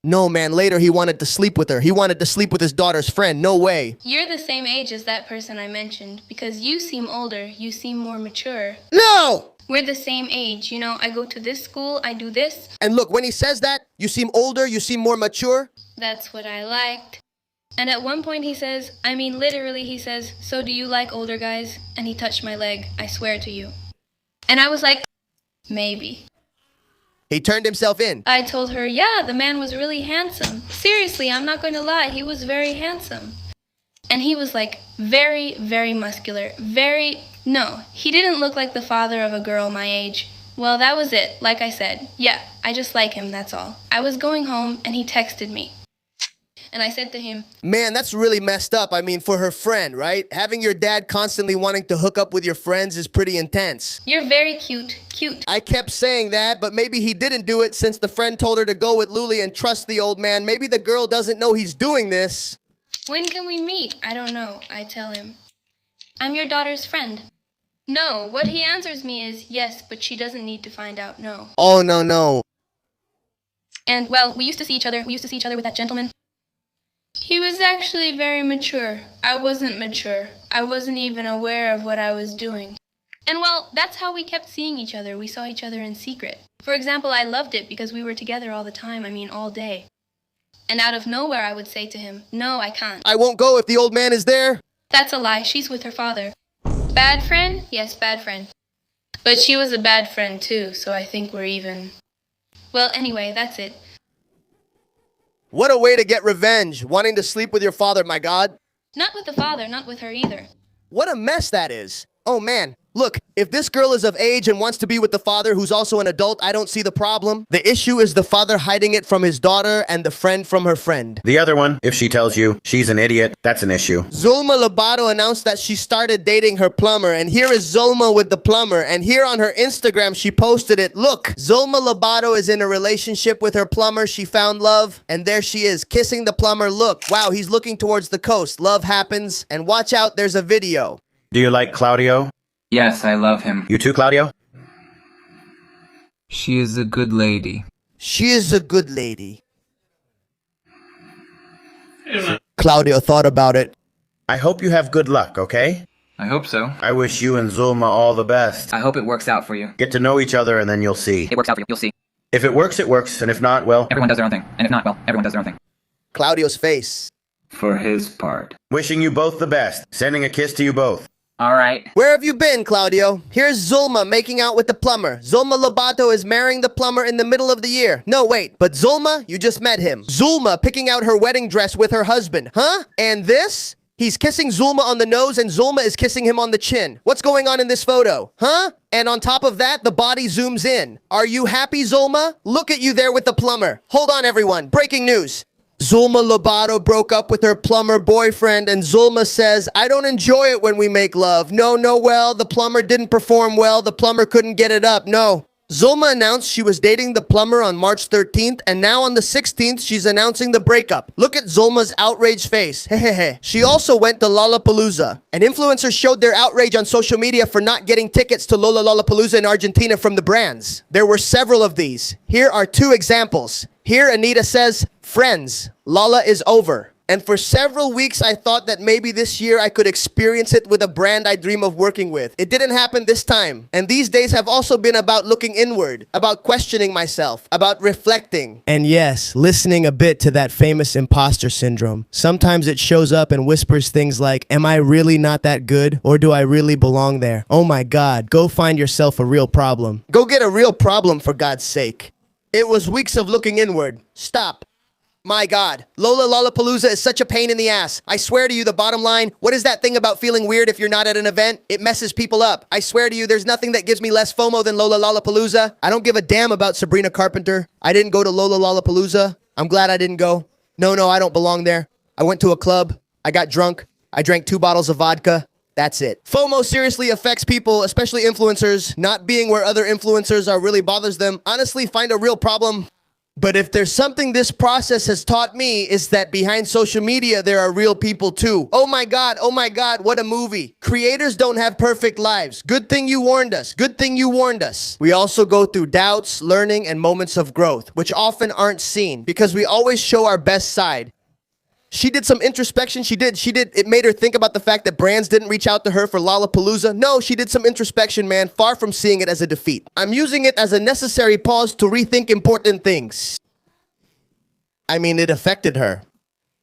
No, man, later he wanted to sleep with her. He wanted to sleep with his daughter's friend. No way. You're the same age as that person I mentioned, because you seem older, you seem more mature. No! We're the same age, you know, I go to this school, I do this. And look, when he says that, you seem older, you seem more mature. That's what I liked. And at one point he says, I mean literally he says, "So do you like older guys?" And he touched my leg, I swear to you. And I was like, maybe. He turned himself in. I told her, yeah, the man was really handsome. Seriously, I'm not going to lie, he was very handsome. And he was like very, very muscular, no, he didn't look like the father of a girl my age. Well, that was it, like I said. Yeah, I just like him, that's all. I was going home and he texted me. And I said to him, "Man, that's really messed up. I mean, for her friend, right? Having your dad constantly wanting to hook up with your friends is pretty intense." "You're very cute, cute." I kept saying that, but maybe he didn't do it since the friend told her to go with Luli and trust the old man. Maybe the girl doesn't know he's doing this. "When can we meet?" "I don't know," I tell him. "I'm your daughter's friend." No, what he answers me is, yes, but she doesn't need to find out, no. Oh, no. And, well, we used to see each other with that gentleman. He was actually very mature. I wasn't mature. I wasn't even aware of what I was doing. And, well, that's how we kept seeing each other. We saw each other in secret. For example, I loved it because we were together all the time, I mean, all day. And out of nowhere, I would say to him, "No, I can't." "I won't go if the old man is there." That's a lie. She's with her father. Bad friend? Yes, bad friend. But she was a bad friend too, so I think we're even. Well, anyway, that's it. What a way to get revenge, wanting to sleep with your father, my God. Not with the father, not with her either. What a mess that is. Oh, man. Look, if this girl is of age and wants to be with the father who's also an adult, I don't see the problem. The issue is the father hiding it from his daughter and the friend from her friend. The other one, if she tells you she's an idiot, that's an issue. Zulma Lobato announced that she started dating her plumber, and here is Zulma with the plumber, and here on her Instagram she posted it. Look, Zulma Lobato is in a relationship with her plumber. She found love, and there she is, kissing the plumber. Look, wow, he's looking towards the coast. Love happens, and watch out, there's a video. Do you like Claudio? Yes, I love him. You too, Claudio? She is a good lady. She is a good lady. Claudio thought about it. I hope you have good luck, okay? I hope so. I wish you and Zulma all the best. I hope it works out for you. Get to know each other and then you'll see. It works out for you, you'll see. If it works, it works, and if not, well... Everyone does their own thing, and if not, well, everyone does their own thing. Claudio's face. For his part. Wishing you both the best. Sending a kiss to you both. All right. Where have you been, Claudio? Here's Zulma making out with the plumber. Zulma Lobato is marrying the plumber in the middle of the year. No, wait, but Zulma, you just met him. Zulma picking out her wedding dress with her husband, huh? And this? He's kissing Zulma on the nose and Zulma is kissing him on the chin. What's going on in this photo, huh? And on top of that, the body zooms in. Are you happy, Zulma? Look at you there with the plumber. Hold on, everyone. Breaking news. Zulma Lobato broke up with her plumber boyfriend, and Zulma says, I don't enjoy it when we make love. No, well, the plumber didn't perform well. The plumber couldn't get it up. No. Zulma announced she was dating the plumber on March 13th, and now on the 16th, she's announcing the breakup. Look at Zulma's outraged face. Hehehe. She also went to Lollapalooza, and influencers showed their outrage on social media for not getting tickets to Lollapalooza in Argentina from the brands. There were several of these. Here are 2 examples. Here, Anita says, friends, Lolla is over. And for several weeks, I thought that maybe this year I could experience it with a brand I dream of working with. It didn't happen this time. And these days have also been about looking inward, about questioning myself, about reflecting. And yes, listening a bit to that famous imposter syndrome. Sometimes it shows up and whispers things like, am I really not that good? Or do I really belong there? Oh my God, go find yourself a real problem. Go get a real problem, for God's sake. It was weeks of looking inward. Stop. My God, Lollapalooza is such a pain in the ass. I swear to you, the bottom line, what is that thing about feeling weird if you're not at an event? It messes people up. I swear to you, there's nothing that gives me less FOMO than Lollapalooza. I don't give a damn about Sabrina Carpenter. I didn't go to Lollapalooza. I'm glad I didn't go. No, I don't belong there. I went to a club. I got drunk. I drank 2 bottles of vodka. That's it. FOMO seriously affects people, especially influencers. Not being where other influencers are really bothers them. Honestly, find a real problem. But if there's something this process has taught me, is that behind social media, there are real people too. Oh my God, what a movie. Creators don't have perfect lives. Good thing you warned us. Good thing you warned us. We also go through doubts, learning, and moments of growth, which often aren't seen because we always show our best side. She did some introspection. She did. It made her think about the fact that brands didn't reach out to her for Lollapalooza. No, she did some introspection, man, far from seeing it as a defeat. I'm using it as a necessary pause to rethink important things. I mean, it affected her.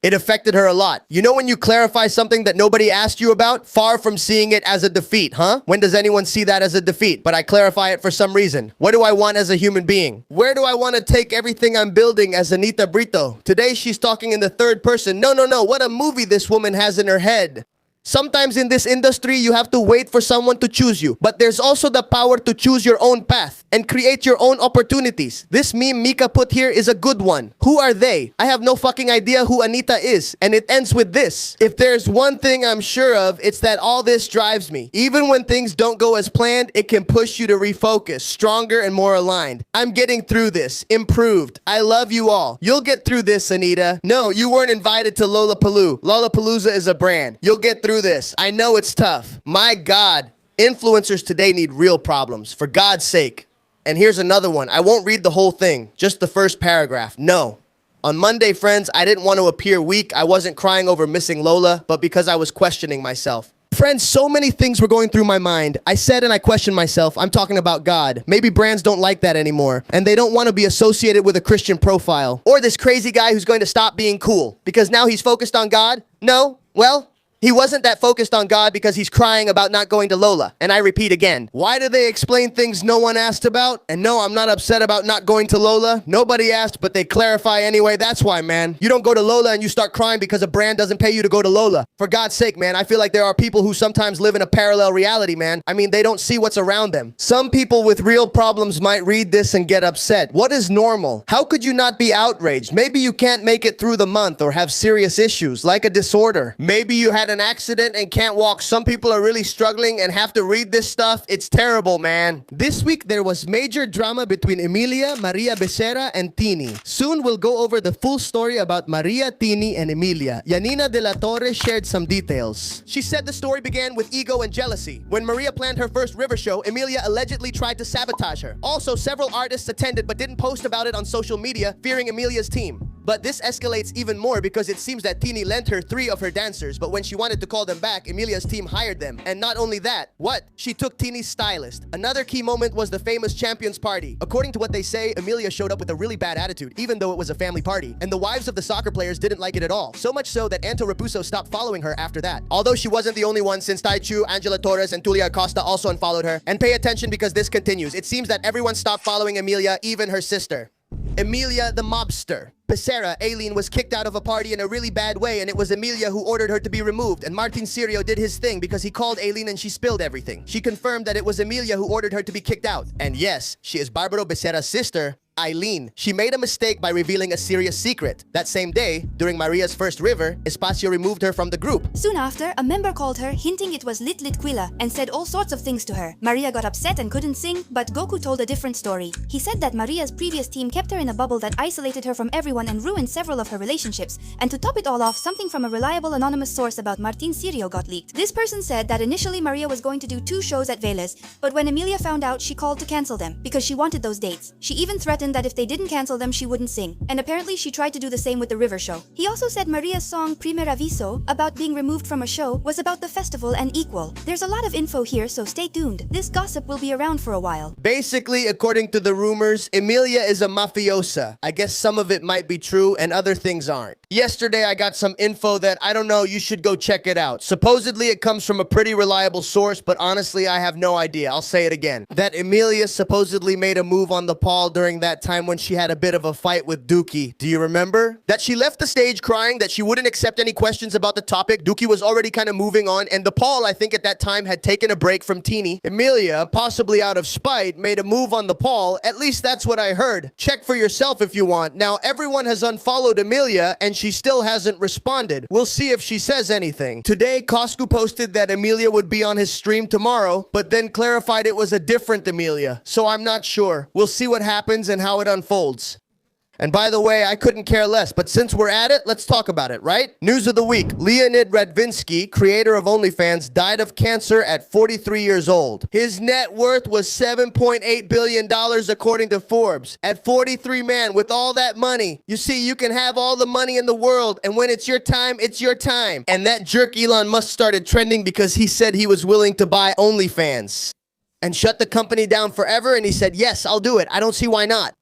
It affected her a lot. You know when you clarify something that nobody asked you about? Far from seeing it as a defeat, huh? When does anyone see that as a defeat? But I clarify it for some reason. What do I want as a human being? Where do I want to take everything I'm building as Anita Brito? Today she's talking in the 3rd person. No. What a movie this woman has in her head. Sometimes in this industry, you have to wait for someone to choose you. But there's also the power to choose your own path and create your own opportunities. This meme Mika put here is a good one. Who are they? I have no fucking idea who Anita is. And it ends with this. If there's one thing I'm sure of, it's that all this drives me. Even when things don't go as planned, it can push you to refocus, stronger and more aligned. I'm getting through this. Improved. I love you all. You'll get through this, Anita. No, you weren't invited to Lollapalooza. Lollapalooza is a brand. You'll get through this. I know it's tough. My God, influencers today need real problems, for God's sake. And here's another one. I won't read the whole thing, just the first paragraph. No. On Monday, friends, I didn't want to appear weak. I wasn't crying over missing Lola, but because I was questioning myself. Friends, so many things were going through my mind. I said and I questioned myself. I'm talking about God. Maybe brands don't like that anymore, and they don't want to be associated with a Christian profile. Or this crazy guy who's going to stop being cool, because now he's focused on God? No? Well, he wasn't that focused on God because he's crying about not going to Lola. And I repeat again, why do they explain things no one asked about? And no, I'm not upset about not going to Lola. Nobody asked, but they clarify anyway. That's why, man. You don't go to Lola and you start crying because a brand doesn't pay you to go to Lola. For God's sake, man, I feel like there are people who sometimes live in a parallel reality, man. I mean, they don't see what's around them. Some people with real problems might read this and get upset. What is normal? How could you not be outraged? Maybe you can't make it through the month or have serious issues like a disorder. Maybe you had an accident and can't walk. Some people are really struggling and have to read this stuff. It's terrible, man. This week there was major drama between Emilia, Maria Becerra, and Tini. Soon we'll go over the full story about Maria, Tini, and Emilia. Yanina de la Torre shared some details. She said the story began with ego and jealousy. When Maria planned her first river show, Emilia allegedly tried to sabotage her. Also, several artists attended but didn't post about it on social media, fearing Emilia's team. But this escalates even more because it seems that Tini lent her 3 of her dancers, but when she wanted to call them back, Emilia's team hired them. And not only that, what? She took Tini's stylist. Another key moment was the famous Champions Party. According to what they say, Emilia showed up with a really bad attitude, even though it was a family party. And the wives of the soccer players didn't like it at all. So much so that Anto Rapuso stopped following her after that. Although she wasn't the only one, since Tai Chu, Angela Torres, and Tulia Acosta also unfollowed her. And pay attention because this continues. It seems that everyone stopped following Emilia, even her sister. Emilia the mobster. Becerra, Aileen, was kicked out of a party in a really bad way, and it was Emilia who ordered her to be removed, and Martin Sirio did his thing because he called Aileen and she spilled everything. She confirmed that it was Emilia who ordered her to be kicked out. And yes, she is Barbaro Becerra's sister, Eileen. She made a mistake by revealing a serious secret. That same day, during Maria's first river, Espacio removed her from the group. Soon after, a member called her, hinting it was Lit Litquila, and said all sorts of things to her. Maria got upset and couldn't sing, but Goku told a different story. He said that Maria's previous team kept her in a bubble that isolated her from everyone and ruined several of her relationships. And to top it all off, something from a reliable anonymous source about Martin Sirio got leaked. This person said that initially Maria was going to do 2 shows at Vélez, but when Emilia found out, she called to cancel them because she wanted those dates. She even threatened that if they didn't cancel them, she wouldn't sing. And apparently she tried to do the same with the River show. He also said Maria's song Primer Aviso about being removed from a show was about the festival and equal. There's a lot of info here, so stay tuned. This gossip will be around for a while. Basically, according to the rumors, Emilia is a mafiosa. I guess some of it might be true and other things aren't. Yesterday, I got some info that, I don't know, you should go check it out. Supposedly, it comes from a pretty reliable source, but honestly, I have no idea. I'll say it again. That Emilia supposedly made a move on the Paul during that time when she had a bit of a fight with Dookie. Do you remember? That she left the stage crying, that she wouldn't accept any questions about the topic. Dookie was already kind of moving on, and the Paul, I think at that time, had taken a break from Teeny. Emilia, possibly out of spite, made a move on the Paul. At least that's what I heard. Check for yourself if you want. Now, everyone has unfollowed Emilia, and she still hasn't responded. We'll see if she says anything. Today, Coscu posted that Emilia would be on his stream tomorrow, but then clarified it was a different Emilia. So I'm not sure. We'll see what happens and how it unfolds. And by the way, I couldn't care less, but since we're at it, let's talk about it, right? News of the week. Leonid Radvinsky, creator of OnlyFans, died of cancer at 43 years old. His net worth was $7.8 billion according to Forbes. At 43, man, with all that money, you see, you can have all the money in the world, and when it's your time, it's your time. And that jerk Elon Musk started trending because he said he was willing to buy OnlyFans and shut the company down forever, and he said, yes, I'll do it. I don't see why not.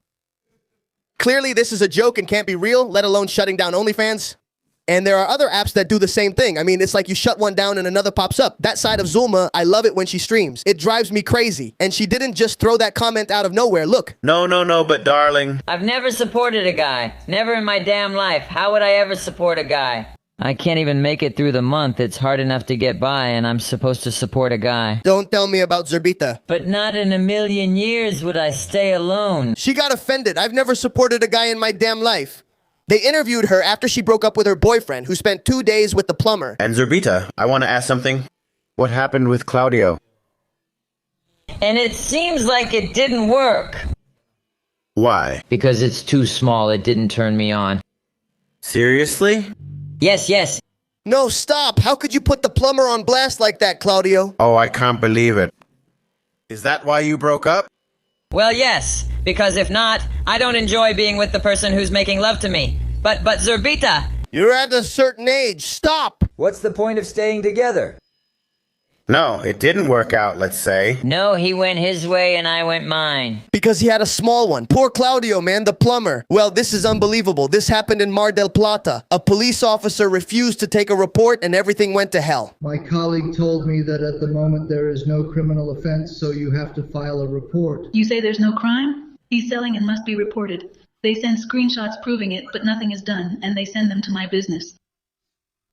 Clearly, this is a joke and can't be real, let alone shutting down OnlyFans. And there are other apps that do the same thing. I mean, it's like you shut one down and another pops up. That side of Zulma, I love it when she streams. It drives me crazy. And she didn't just throw that comment out of nowhere. Look. No, but darling. I've never supported a guy. Never in my damn life. How would I ever support a guy? I can't even make it through the month. It's hard enough to get by, and I'm supposed to support a guy. Don't tell me about Zerbita. But not in a million years would I stay alone. She got offended. I've never supported a guy in my damn life. They interviewed her after she broke up with her boyfriend, who spent 2 days with the plumber. And Zerbita, I want to ask something. What happened with Claudio? And it seems like it didn't work. Why? Because it's too small. It didn't turn me on. Seriously? Yes. No, stop. How could you put the plumber on blast like that, Claudio? Oh, I can't believe it. Is that why you broke up? Well, yes. Because if not, I don't enjoy being with the person who's making love to me. But Zerbita... You're at a certain age. Stop. What's the point of staying together? No, it didn't work out, let's say. No, he went his way and I went mine. Because he had a small one. Poor Claudio, man, the plumber. Well, this is unbelievable. This happened in Mar del Plata. A police officer refused to take a report and everything went to hell. My colleague told me that at the moment there is no criminal offense, so you have to file a report. You say there's no crime? He's selling and must be reported. They send screenshots proving it, but nothing is done, and they send them to my business.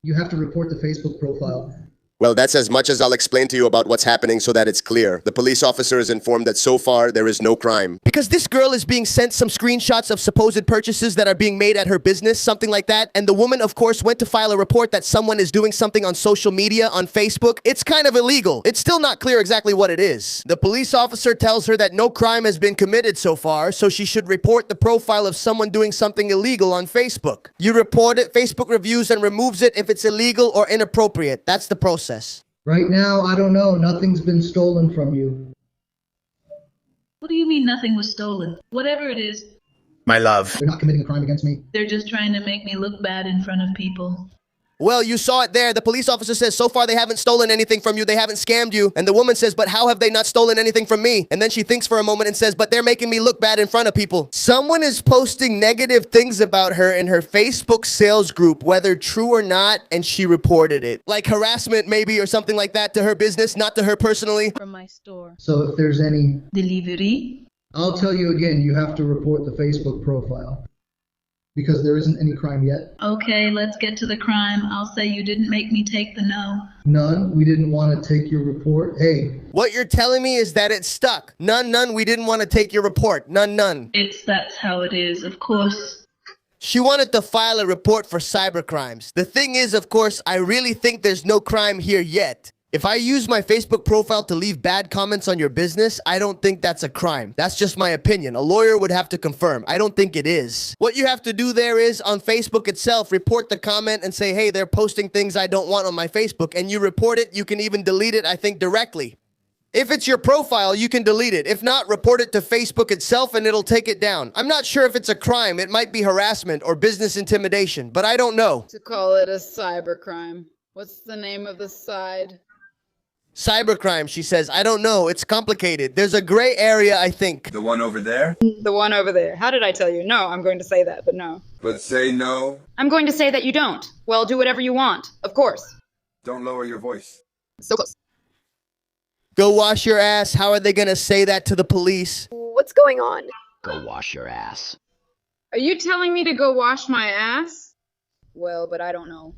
You have to report the Facebook profile. Well, that's as much as I'll explain to you about what's happening so that it's clear. The police officer is informed that so far there is no crime. Because this girl is being sent some screenshots of supposed purchases that are being made at her business, something like that. And the woman, of course, went to file a report that someone is doing something on social media, on Facebook. It's kind of illegal. It's still not clear exactly what it is. The police officer tells her that no crime has been committed so far, so she should report the profile of someone doing something illegal on Facebook. You report it, Facebook reviews and removes it if it's illegal or inappropriate. That's the process. Right now, I don't know. Nothing's been stolen from you. What do you mean nothing was stolen? Whatever it is, My love. They're not committing a crime against me. they're just trying to make me look bad in front of people. Well, you saw it there. The police officer says, so far they haven't stolen anything from you. They haven't scammed you. And the woman says, but how have they not stolen anything from me? And then she thinks for a moment and says, but they're making me look bad in front of people. Someone is posting negative things about her in her Facebook sales group, whether true or not, and she reported it. Like harassment maybe or something like that to her business, not to her personally. From my store. So if there's any Delivery? I'll tell you again, you have to report the Facebook profile. because there isn't any crime yet. Okay, let's get to the crime. I'll say you didn't make me take the no. None. We didn't want to take your report. Hey. What you're telling me is that it's stuck. None. We didn't want to take your report. None. That's how it is, of course. She wanted to file a report for cybercrimes. The thing is, of course, I really think there's no crime here yet. If I use my Facebook profile to leave bad comments on your business, I don't think that's a crime. That's just my opinion. A lawyer would have to confirm. I don't think it is. What you have to do there is, on Facebook itself, report the comment and say, hey, they're posting things I don't want on my Facebook, and you report it. You can even delete it, I think, directly. If it's your profile, you can delete it. If not, report it to Facebook itself and it'll take it down. I'm not sure if it's a crime. It might be harassment or business intimidation, but I don't know. To call it a cybercrime. What's the name of the side? Cybercrime, she says. I don't know. It's complicated. There's a gray area, I think. The one over there? The one over there. How did I tell you? No, I'm going to say that, but no. But say no. I'm going to say that you don't. Well, do whatever you want. Of course. Don't lower your voice. So close. Go wash your ass. How are they gonna say that to the police? What's going on? Go wash your ass. Are you telling me to go wash my ass? Well, but I don't know.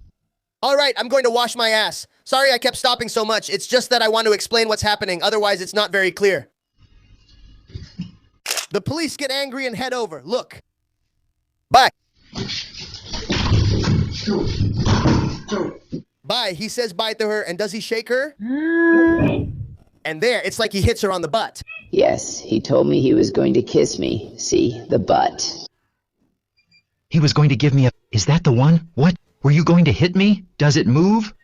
All right, I'm going to wash my ass. Sorry I kept stopping so much. It's just that I want to explain what's happening. Otherwise, it's not very clear. The police get angry and head over. Look. Bye. Bye. He says bye to her, and does he shake her? And there, it's like he hits her on the butt. Yes, he told me he was going to kiss me. See, the butt. He was going to give me a... Is that the one? What? Were you going to hit me? Does it move?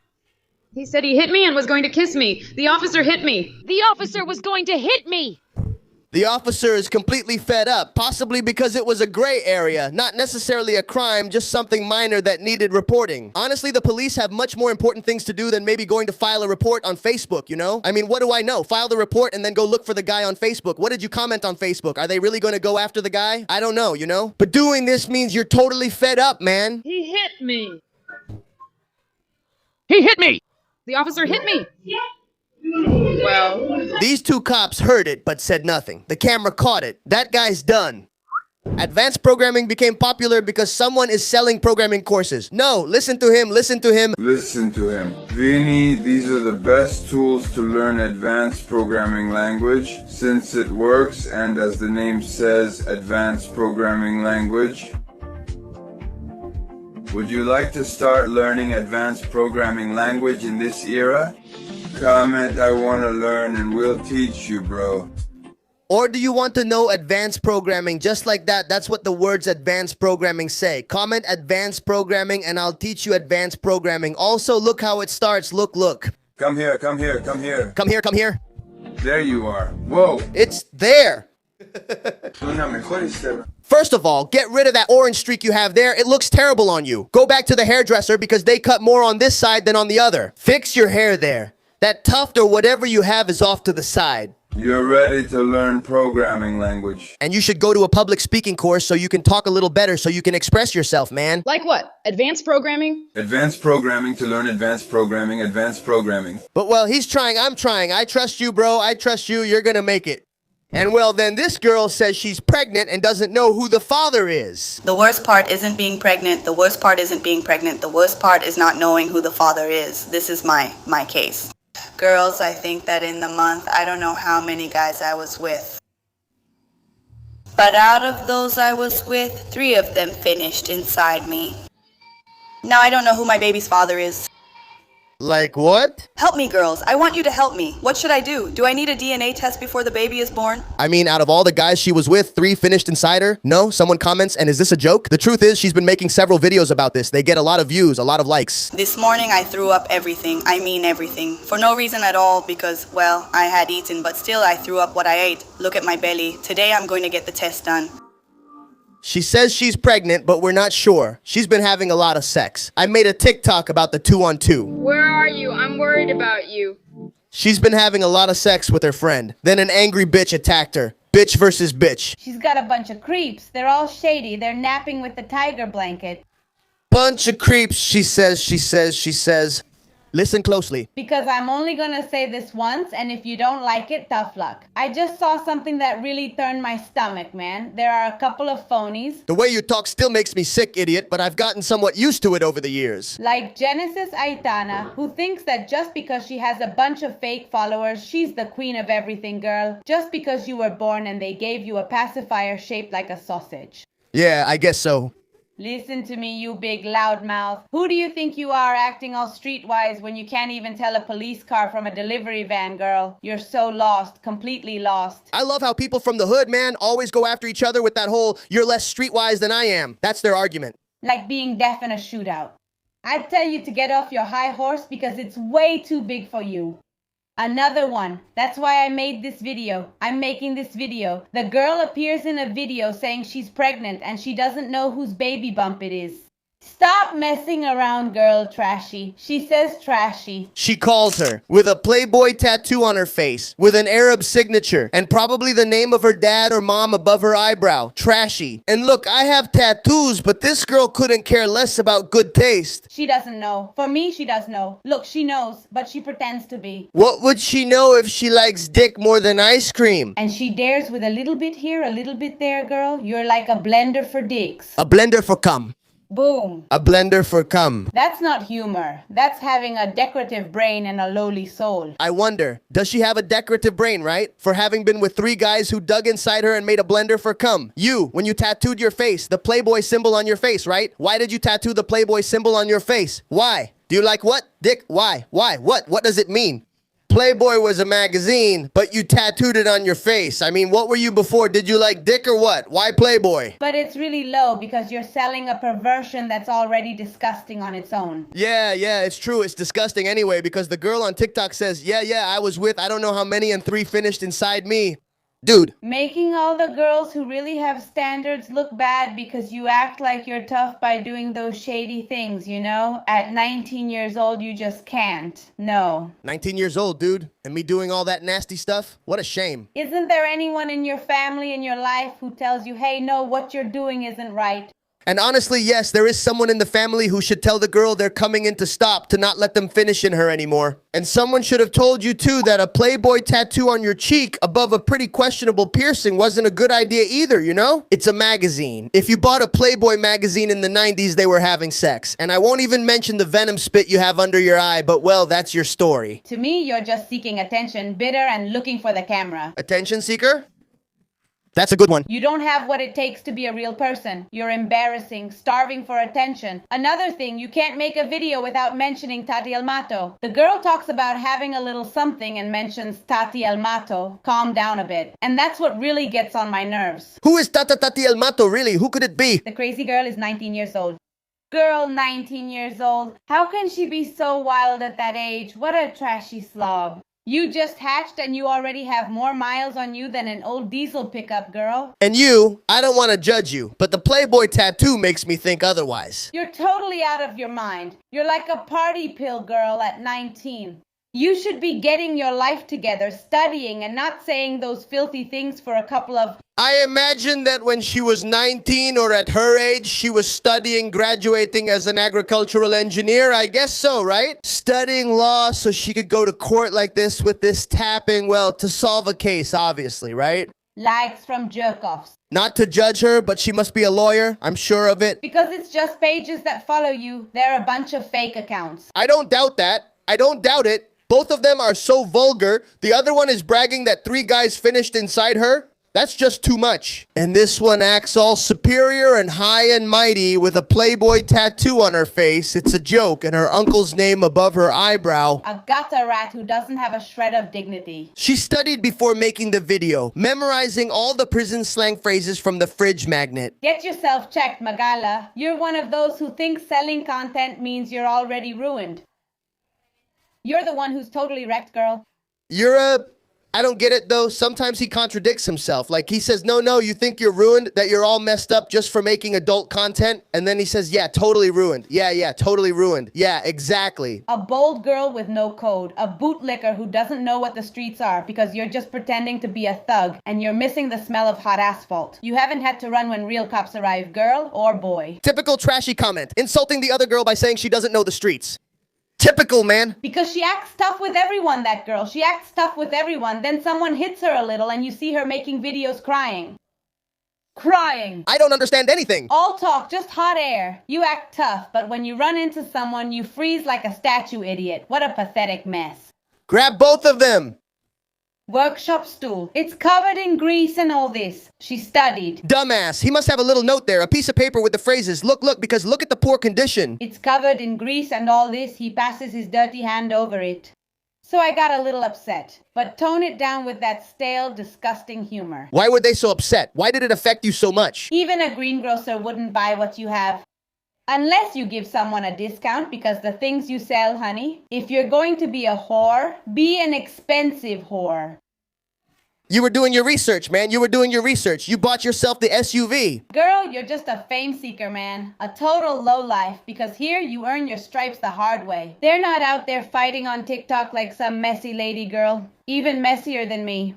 He said he hit me and was going to kiss me. The officer hit me. The officer was going to hit me. The officer is completely fed up, possibly because it was a gray area, not necessarily a crime, just something minor that needed reporting. Honestly, the police have much more important things to do than maybe going to file a report on Facebook, you know? I mean, what do I know? File the report and then go look for the guy on Facebook. What did you comment on Facebook? Are they really going to go after the guy? I don't know, you know? But doing this means you're totally fed up, man. He hit me. He hit me! The officer hit me. Well, these two cops heard it but said nothing. The camera caught it. That guy's done. Advanced programming became popular because someone is selling programming courses. No, listen to him, listen to him. Listen to him. Vinny, these are the best tools to learn advanced programming language since it works, and as the name says, advanced programming language. Would you like to start learning advanced programming language in this era? Comment, I want to learn, and we'll teach you, bro. Or do you want to know advanced programming? Just like that, that's what the words advanced programming say. Comment advanced programming and I'll teach you advanced programming. Also, look how it starts. Look. Come here, come here, come here. Come here, come here. There you are. Whoa. It's there. First of all, get rid of that orange streak you have there. It looks terrible on you. Go back to the hairdresser because they cut more on this side than on the other. Fix your hair there. That tuft or whatever you have is off to the side. You're ready to learn programming language. And you should go to a public speaking course so you can talk a little better so you can express yourself, man. Like what? Advanced programming? Advanced programming to learn advanced programming, advanced programming. But well, he's trying, I'm trying. I trust you, bro. I trust you. You're gonna make it. And well, then this girl says she's pregnant and doesn't know who the father is. The worst part isn't being pregnant. The worst part isn't being pregnant. The worst part is not knowing who the father is. This is my case. Girls, I think that in the month, I don't know how many guys I was with. But out of those I was with, 3 of them finished inside me. Now I don't know who my baby's father is. Like what? Help me, girls. I want you to help me. What should I do? Do I need a DNA test before the baby is born? I mean, out of all the guys she was with, 3 finished inside her? No? Someone comments, and is this a joke? The truth is, she's been making several videos about this. They get a lot of views, a lot of likes. This morning I threw up everything. I mean everything. For no reason at all because, well, I had eaten, but still I threw up what I ate. Look at my belly. Today I'm going to get the test done. She says she's pregnant, but we're not sure. She's been having a lot of sex. I made a TikTok about the 2-on-2. Where are you? I'm worried about you. She's been having a lot of sex with her friend. Then an angry bitch attacked her. Bitch versus bitch. She's got a bunch of creeps. They're all shady. They're napping with the tiger blanket. Bunch of creeps, she says. Listen closely. Because I'm only gonna say this once, and if you don't like it, tough luck. I just saw something that really turned my stomach, man. There are a couple of phonies. The way you talk still makes me sick, idiot, but I've gotten somewhat used to it over the years. Like Genesis Aitana, who thinks that just because she has a bunch of fake followers, she's the queen of everything, girl. Just because you were born and they gave you a pacifier shaped like a sausage. Yeah, I guess so. Listen to me, you big loudmouth. Who do you think you are acting all streetwise when you can't even tell a police car from a delivery van, girl? You're so lost, completely lost. I love how people from the hood, man, always go after each other with that whole, you're less streetwise than I am. That's their argument. Like being deaf in a shootout. I'd tell you to get off your high horse because it's way too big for you. Another one. That's why I made this video. I'm making this video. The girl appears in a video saying she's pregnant and she doesn't know whose baby bump it is. Stop messing around, girl, Trashy. She says Trashy. She calls her with a Playboy tattoo on her face, with an Arab signature, and probably the name of her dad or mom above her eyebrow. Trashy. And look, I have tattoos, but this girl couldn't care less about good taste. She doesn't know. For me, she does know. Look, she knows, but she pretends to be. What would she know if she likes dick more than ice cream? And she dares with a little bit here, a little bit there, girl. You're like a blender for dicks. A blender for cum. Boom. A blender for cum. That's not humor. That's having a decorative brain and a lowly soul. I wonder, does she have a decorative brain, right? For having been with 3 guys who dug inside her and made a blender for cum. You, when you tattooed your face, the Playboy symbol on your face, right? Why did you tattoo the Playboy symbol on your face? Why? Do you like what? Dick? Why? Why? What? What does it mean? Playboy was a magazine, but you tattooed it on your face. I mean, what were you before? Did you like dick or what? Why Playboy? But it's really low because you're selling a perversion that's already disgusting on its own. Yeah, it's true. It's disgusting anyway because the girl on TikTok says, yeah, I was with I don't know how many and 3 finished inside me. Dude. Making all the girls who really have standards look bad because you act like you're tough by doing those shady things, you know? At 19 years old, you just can't. No. 19 years old, dude. And me doing all that nasty stuff? What a shame. Isn't there anyone in your family, in your life, who tells you, hey, no, what you're doing isn't right? And honestly, yes, there is someone in the family who should tell the girl they're coming in to stop, to not let them finish in her anymore. And someone should have told you too that a Playboy tattoo on your cheek above a pretty questionable piercing wasn't a good idea either, you know? It's a magazine. If you bought a Playboy magazine in the 90s, they were having sex. And I won't even mention the venom spit you have under your eye, but well, that's your story. To me, you're just seeking attention, bitter and looking for the camera. Attention seeker? That's a good one. You don't have what it takes to be a real person. You're embarrassing, starving for attention. Another thing, you can't make a video without mentioning Tati El Mato. The girl talks about having a little something and mentions Tati El Mato. Calm down a bit. And that's what really gets on my nerves. Who is Tati El Mato, really? Who could it be? The crazy girl is 19 years old. Girl, 19 years old. How can she be so wild at that age? What a trashy slob. You just hatched and you already have more miles on you than an old diesel pickup, girl. And you, I don't want to judge you, but the Playboy tattoo makes me think otherwise. You're totally out of your mind. You're like a party pill girl at 19. You should be getting your life together, studying, and not saying those filthy things for a couple of... I imagine that when she was 19 or at her age, she was studying, graduating as an agricultural engineer. I guess so, right? Studying law so she could go to court like this with this tapping, well, to solve a case, obviously, right? Likes from jerk-offs. Not to judge her, but she must be a lawyer. I'm sure of it. Because it's just pages that follow you. They're a bunch of fake accounts. I don't doubt that. I don't doubt it. Both of them are so vulgar. The other one is bragging that 3 guys finished inside her. That's just too much. And this one acts all superior and high and mighty with a Playboy tattoo on her face. It's a joke, and her uncle's name above her eyebrow. A gutter rat who doesn't have a shred of dignity. She studied before making the video, memorizing all the prison slang phrases from the fridge magnet. Get yourself checked, Magala. You're one of those who think selling content means you're already ruined. You're the one who's totally wrecked, girl. I don't get it though. Sometimes he contradicts himself. Like he says, no, you think you're ruined, that you're all messed up just for making adult content. And then he says, yeah, totally ruined. Yeah, totally ruined. Yeah, exactly. A bold girl with no code. A bootlicker who doesn't know what the streets are because you're just pretending to be a thug and you're missing the smell of hot asphalt. You haven't had to run when real cops arrive, girl or boy. Typical trashy comment. Insulting the other girl by saying she doesn't know the streets. Typical, man. Because she acts tough with everyone, that girl. She acts tough with everyone. Then someone hits her a little and you see her making videos crying. Crying. I don't understand anything. All talk, just hot air. You act tough, but when you run into someone, you freeze like a statue, idiot. What a pathetic mess. Grab both of them. Workshop stool. It's covered in grease and all this. She studied. Dumbass. He must have a little note there, a piece of paper with the phrases, look, because look at the poor condition. It's covered in grease and all this. He passes his dirty hand over it. So I got a little upset. But tone it down with that stale, disgusting humor. Why were they so upset? Why did it affect you so much? Even a greengrocer wouldn't buy what you have. Unless you give someone a discount because the things you sell, honey. If you're going to be a whore, be an expensive whore. You were doing your research, man. You were doing your research. You bought yourself the SUV. Girl, you're just a fame seeker, man. A total lowlife, because here you earn your stripes the hard way. They're not out there fighting on TikTok like some messy lady girl. Even messier than me.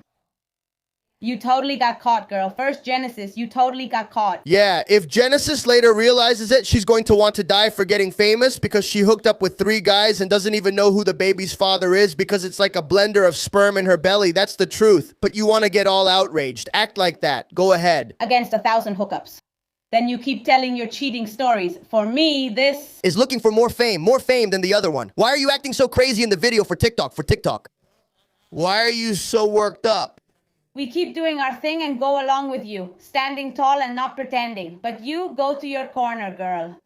You totally got caught, girl. First Genesis, you totally got caught. Yeah, if Genesis later realizes it, she's going to want to die for getting famous because she hooked up with 3 guys and doesn't even know who the baby's father is because it's like a blender of sperm in her belly. That's the truth. But you want to get all outraged. Act like that. Go ahead. Against 1,000 hookups. Then you keep telling your cheating stories. For me, this is looking for more fame than the other one. Why are you acting so crazy in the video for TikTok? Why are you so worked up? We keep doing our thing and go along with you, standing tall and not pretending. But you go to your corner, girl.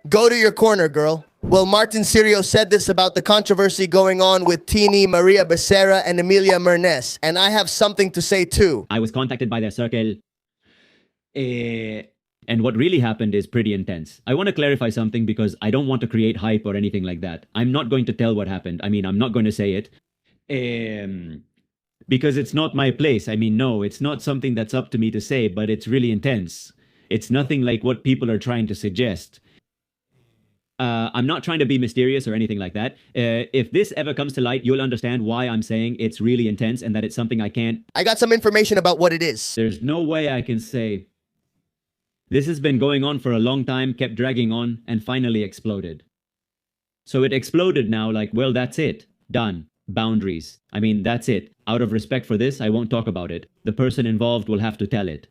Go to your corner, girl. Well, Martin Sirio said this about the controversy going on with Tini, Maria Becerra, and Emilia Mernes. And I have something to say too. I was contacted by their circle. And what really happened is pretty intense. I want to clarify something because I don't want to create hype or anything like that. I'm not going to tell what happened. I mean, I'm not going to say it. Because it's not my place. I mean, no, it's not something that's up to me to say, but it's really intense. It's nothing like what people are trying to suggest. I'm not trying to be mysterious or anything like that. If this ever comes to light, you'll understand why I'm saying it's really intense and that it's something I can't... I got some information about what it is. There's no way I can say... This has been going on for a long time, kept dragging on, and finally exploded. So it exploded now, like, well, that's it. Done. Boundaries. I mean, that's it. Out of respect for this, I won't talk about it. The person involved will have to tell it.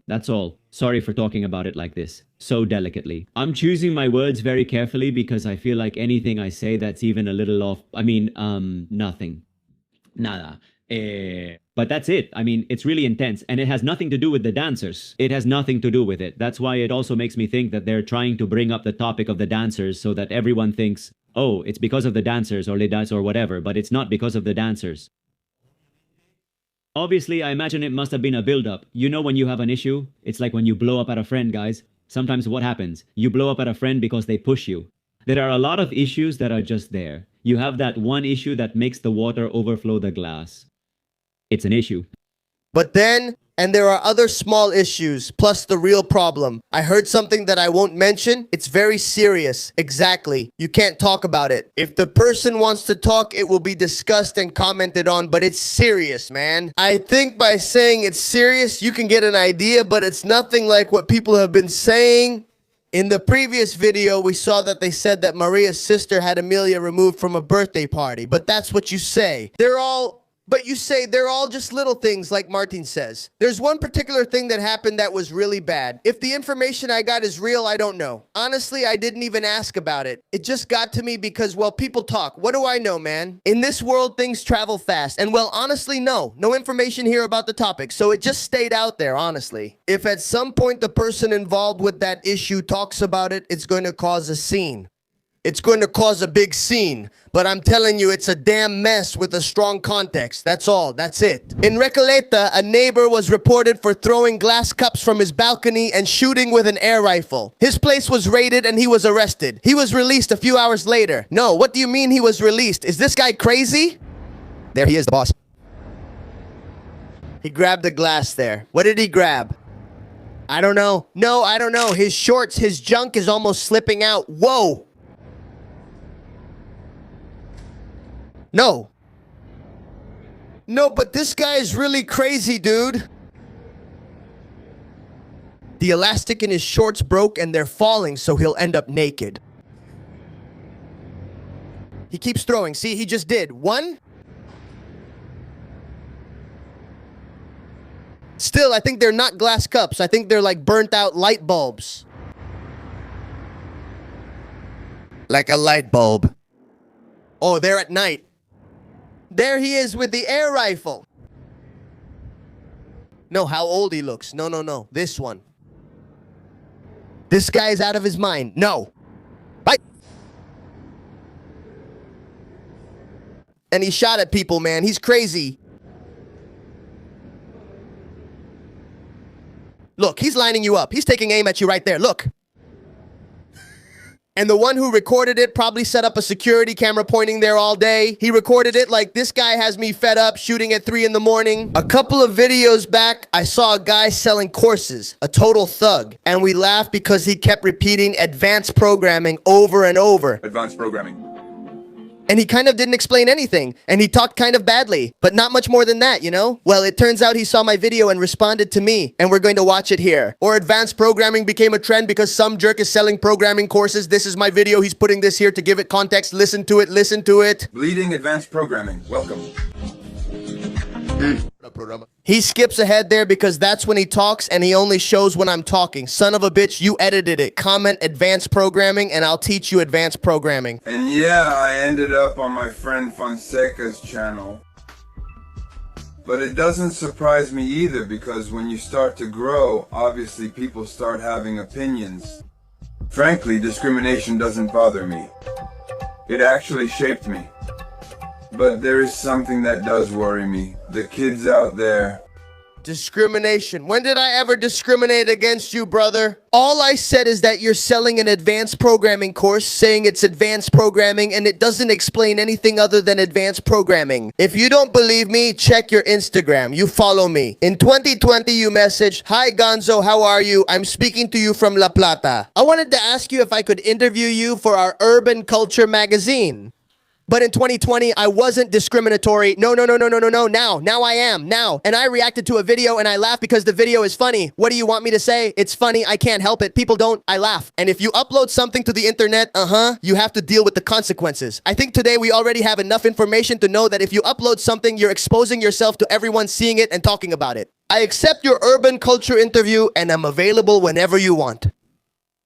That's all. Sorry for talking about it like this. So delicately. I'm choosing my words very carefully because I feel like anything I say that's even a little off... I mean, nothing. Nada. But that's it. I mean, it's really intense. And it has nothing to do with the dancers. It has nothing to do with it. That's why it also makes me think that they're trying to bring up the topic of the dancers so that everyone thinks, oh, it's because of the dancers or les dancers or whatever, but it's not because of the dancers. Obviously, I imagine it must have been a build-up. You know when you have an issue? It's like when you blow up at a friend, guys. Sometimes what happens? You blow up at a friend because they push you. There are a lot of issues that are just there. You have that one issue that makes the water overflow the glass. It's an issue. But then, and there are other small issues, plus the real problem. I heard something that I won't mention. It's very serious. Exactly. You can't talk about it. If the person wants to talk, it will be discussed and commented on, but it's serious, man. I think by saying it's serious, you can get an idea, but it's nothing like what people have been saying. In the previous video, we saw that they said that Maria's sister had Emilia removed from a birthday party, but that's what you say. But you say they're all just little things like Martin says. There's one particular thing that happened that was really bad. If the information I got is real, I don't know. Honestly, I didn't even ask about it. It just got to me because, well, people talk. What do I know, man? In this world, things travel fast. And, well, honestly, no information here about the topic. So it just stayed out there, honestly. If at some point the person involved with that issue talks about it, it's going to cause a scene. It's going to cause a big scene, but I'm telling you, it's a damn mess with a strong context. That's all. That's it. In Recoleta, a neighbor was reported for throwing glass cups from his balcony and shooting with an air rifle. His place was raided and he was arrested. He was released a few hours later. No, what do you mean he was released? Is this guy crazy? There he is, the boss. He grabbed the glass there. What did he grab? I don't know. No, I don't know. His shorts, his junk is almost slipping out. Whoa. No, but this guy is really crazy, dude. The elastic in his shorts broke and they're falling, so he'll end up naked. He keeps throwing. See, he just did. 1. Still, I think they're not glass cups. I think they're like burnt out light bulbs. Like a light bulb. Oh, they're at night. There he is with the air rifle. No, how old he looks. No, no, no. This one. This guy is out of his mind. No. Bye. And he shot at people, man. He's crazy. Look, he's lining you up. He's taking aim at you right there. Look. And the one who recorded it probably set up a security camera pointing there all day. He recorded it like, this guy has me fed up, shooting at 3 in the morning. A couple of videos back, I saw a guy selling courses, a total thug. And we laughed because he kept repeating advanced programming over and over. Advanced programming. And he kind of didn't explain anything. And he talked kind of badly, but not much more than that, you know? Well, it turns out he saw my video and responded to me, and we're going to watch it here. Or advanced programming became a trend because some jerk is selling programming courses. This is my video. He's putting this here to give it context. Listen to it. Listen to it. Bleeding advanced programming. Welcome. He skips ahead there because that's when he talks and he only shows when I'm talking. Son of a bitch, you edited it. Comment advanced programming and I'll teach you advanced programming. And yeah, I ended up on my friend Fonseca's channel. But it doesn't surprise me either because when you start to grow, obviously people start having opinions. Frankly, discrimination doesn't bother me. It actually shaped me. But there is something that does worry me. The kids out there. Discrimination. When did I ever discriminate against you, brother? All I said is that you're selling an advanced programming course, saying it's advanced programming, and it doesn't explain anything other than advanced programming. If you don't believe me, check your Instagram. You follow me. In 2020, you messaged, "Hi, Gonzo, how are you? I'm speaking to you from La Plata. I wanted to ask you if I could interview you for our Urban Culture magazine." But in 2020, I wasn't discriminatory. No. Now I am. Now. And I reacted to a video and I laughed because the video is funny. What do you want me to say? It's funny. I can't help it. People don't. I laugh. And if you upload something to the internet, you have to deal with the consequences. I think today we already have enough information to know that if you upload something, you're exposing yourself to everyone seeing it and talking about it. I accept your Urban Culture interview and I'm available whenever you want.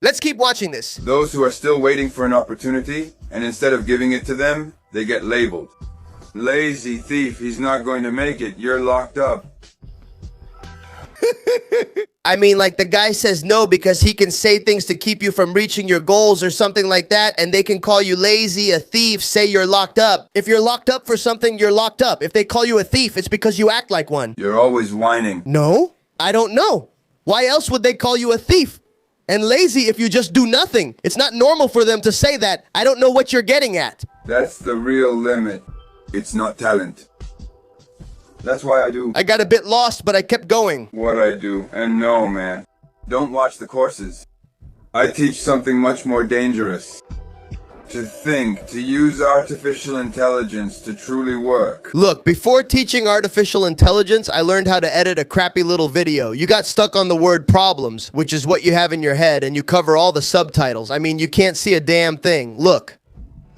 Let's keep watching this. Those who are still waiting for an opportunity, and instead of giving it to them, they get labeled. Lazy thief, he's not going to make it, you're locked up. I mean, like the guy says no because he can say things to keep you from reaching your goals or something like that, and they can call you lazy, a thief, say you're locked up. If you're locked up for something, you're locked up. If they call you a thief, it's because you act like one. You're always whining. No, I don't know. Why else would they call you a thief? And lazy if you just do nothing. It's not normal for them to say that. I don't know what you're getting at. That's the real limit. It's not talent. That's why I do. I got a bit lost, but I kept going. What I do. And no, man. Don't watch the courses. I teach something much more dangerous. To think, to use artificial intelligence to truly work. Look, before teaching artificial intelligence, I learned how to edit a crappy little video. You got stuck on the word problems, which is what you have in your head, and you cover all the subtitles. I mean, you can't see a damn thing. Look.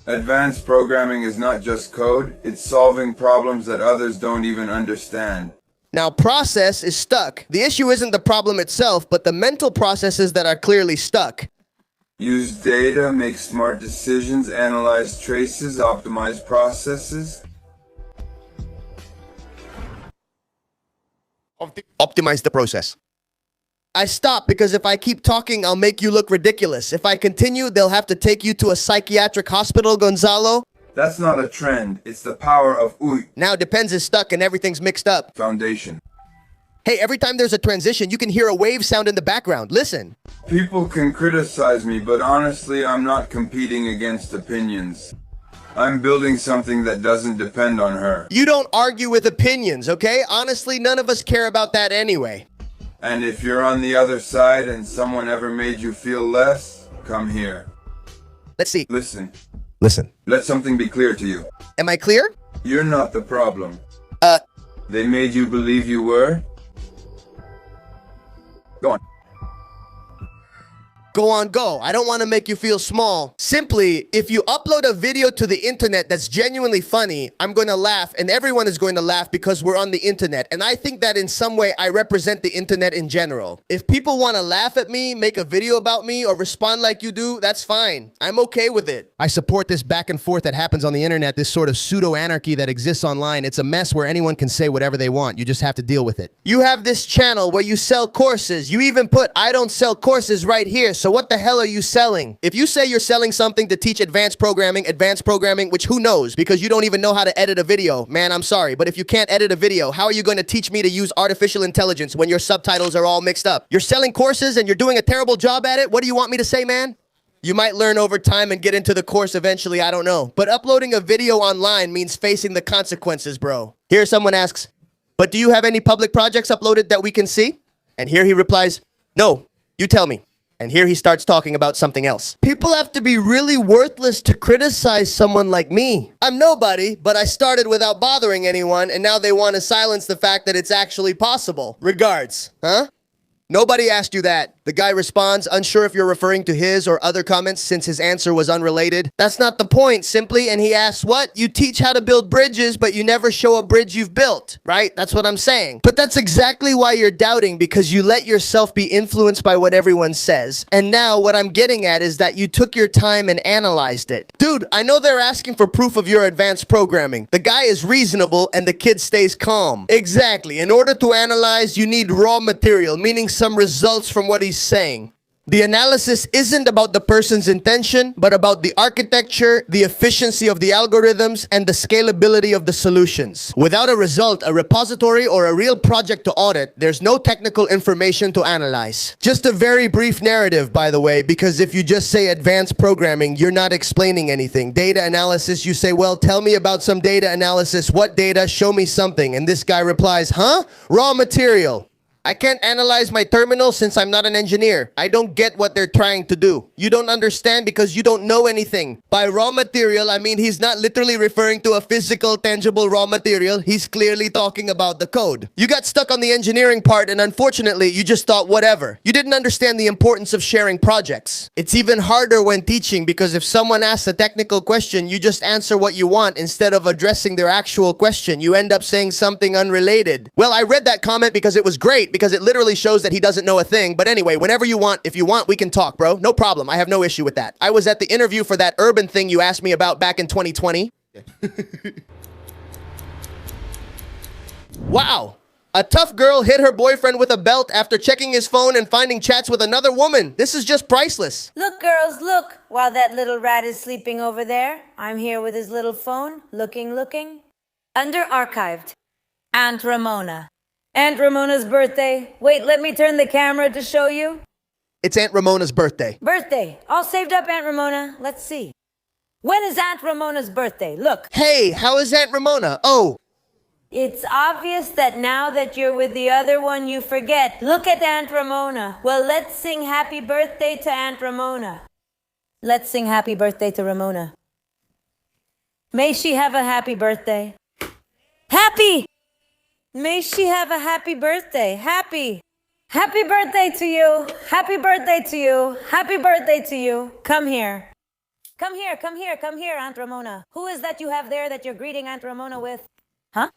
Advanced programming is not just code, it's solving problems that others don't even understand. Now, process is stuck. The issue isn't the problem itself, but the mental processes that are clearly stuck. Use data, make smart decisions, analyze traces, optimize processes. Optimize the process. I stop because if I keep talking, I'll make you look ridiculous. If I continue, they'll have to take you to a psychiatric hospital, Gonzalo. That's not a trend. It's the power of Uy. Now Depends is stuck and everything's mixed up. Foundation. Hey, every time there's a transition, you can hear a wave sound in the background. Listen. People can criticize me, but honestly, I'm not competing against opinions. I'm building something that doesn't depend on her. You don't argue with opinions, okay? Honestly, none of us care about that anyway. And if you're on the other side and someone ever made you feel less, come here. Let's see. Listen. Listen. Let something be clear to you. Am I clear? You're not the problem. They made you believe you were? Go on. go on, go. I don't want to make you feel small. Simply, if you upload a video to the internet that's genuinely funny, I'm going to laugh, and everyone is going to laugh because we're on the internet. And I think that in some way, I represent the internet in general. If people want to laugh at me, make a video about me, or respond like you do, that's fine. I'm okay with it. I support this back and forth that happens on the internet, this sort of pseudo-anarchy that exists online. It's a mess where anyone can say whatever they want. You just have to deal with it. You have this channel where you sell courses. You even put, I don't sell courses right here. So what the hell are you selling? If you say you're selling something to teach advanced programming, which who knows, because you don't even know how to edit a video, man, I'm sorry. But if you can't edit a video, how are you going to teach me to use artificial intelligence when your subtitles are all mixed up? You're selling courses and you're doing a terrible job at it? What do you want me to say, man? You might learn over time and get into the course eventually, I don't know. But uploading a video online means facing the consequences, bro. Here someone asks, but do you have any public projects uploaded that we can see? And here he replies, no, you tell me. And here he starts talking about something else. People have to be really worthless to criticize someone like me. I'm nobody, but I started without bothering anyone, and now they want to silence the fact that it's actually possible. Regards, huh? Nobody asked you that. The guy responds, unsure if you're referring to his or other comments since his answer was unrelated. That's not the point, simply. And he asks, what? You teach how to build bridges, but you never show a bridge you've built, right? That's what I'm saying. But that's exactly why you're doubting, because you let yourself be influenced by what everyone says. And now what I'm getting at is that you took your time and analyzed it. Dude, I know they're asking for proof of your advanced programming. The guy is reasonable and the kid stays calm. Exactly. In order to analyze, you need raw material, meaning some results from what he's saying. The analysis isn't about the person's intention, but about the architecture, the efficiency of the algorithms, and the scalability of the solutions. Without a result, a repository, or a real project to audit, there's no technical information to analyze. Just a very brief narrative, by the way, because if you just say advanced programming, you're not explaining anything. Data analysis, you say, well, tell me about some data analysis. What data? Show me something. And this guy replies, huh? Raw material. I can't analyze my terminal since I'm not an engineer. I don't get what they're trying to do. You don't understand because you don't know anything. By raw material, I mean he's not literally referring to a physical, tangible raw material. He's clearly talking about the code. You got stuck on the engineering part and unfortunately, you just thought whatever. You didn't understand the importance of sharing projects. It's even harder when teaching because if someone asks a technical question, you just answer what you want instead of addressing their actual question. You end up saying something unrelated. Well, I read that comment because it was great, because it literally shows that he doesn't know a thing. But anyway, whenever you want, if you want, we can talk, bro. No problem. I have no issue with that. I was at the interview for that urban thing you asked me about back in 2020. Wow. A tough girl hit her boyfriend with a belt after checking his phone and finding chats with another woman. This is just priceless. Look, girls, look. While that little rat is sleeping over there, I'm here with his little phone, looking. Under archived. Aunt Ramona. Aunt Ramona's birthday. Wait, let me turn the camera to show you. It's Aunt Ramona's birthday. Birthday. All saved up, Aunt Ramona. Let's see. When is Aunt Ramona's birthday? Look. Hey, how is Aunt Ramona? Oh. It's obvious that now that you're with the other one, you forget. Look at Aunt Ramona. Well, let's sing happy birthday to Aunt Ramona. Let's sing happy birthday to Ramona. May she have a happy birthday. Happy! May she have a happy birthday. Happy. Happy birthday to you. Happy birthday to you. Happy birthday to you. Come here. Come here, Aunt Ramona. Who is that you have there that you're greeting Aunt Ramona with? Huh?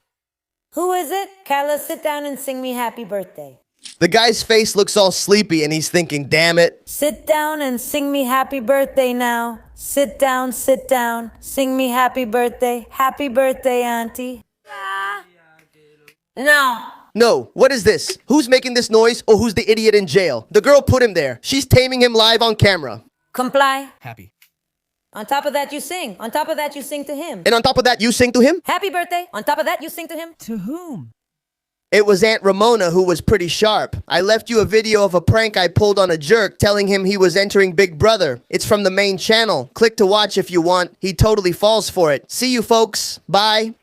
Who is it? Carla, sit down and sing me happy birthday. The guy's face looks all sleepy and he's thinking, damn it. Sit down and sing me happy birthday now. Sit down. Sing me happy birthday. Happy birthday, Auntie. No, what is this? Who's making this noise or who's the idiot in jail? The girl put him there. She's taming him live on camera. Comply. Happy. On top of that, you sing. On top of that, you sing to him. And on top of that, you sing to him? Happy birthday. On top of that, you sing to him. To whom? It was Aunt Ramona who was pretty sharp. I left you a video of a prank I pulled on a jerk telling him he was entering Big Brother. It's from the main channel. Click to watch if you want. He totally falls for it. See you folks. Bye.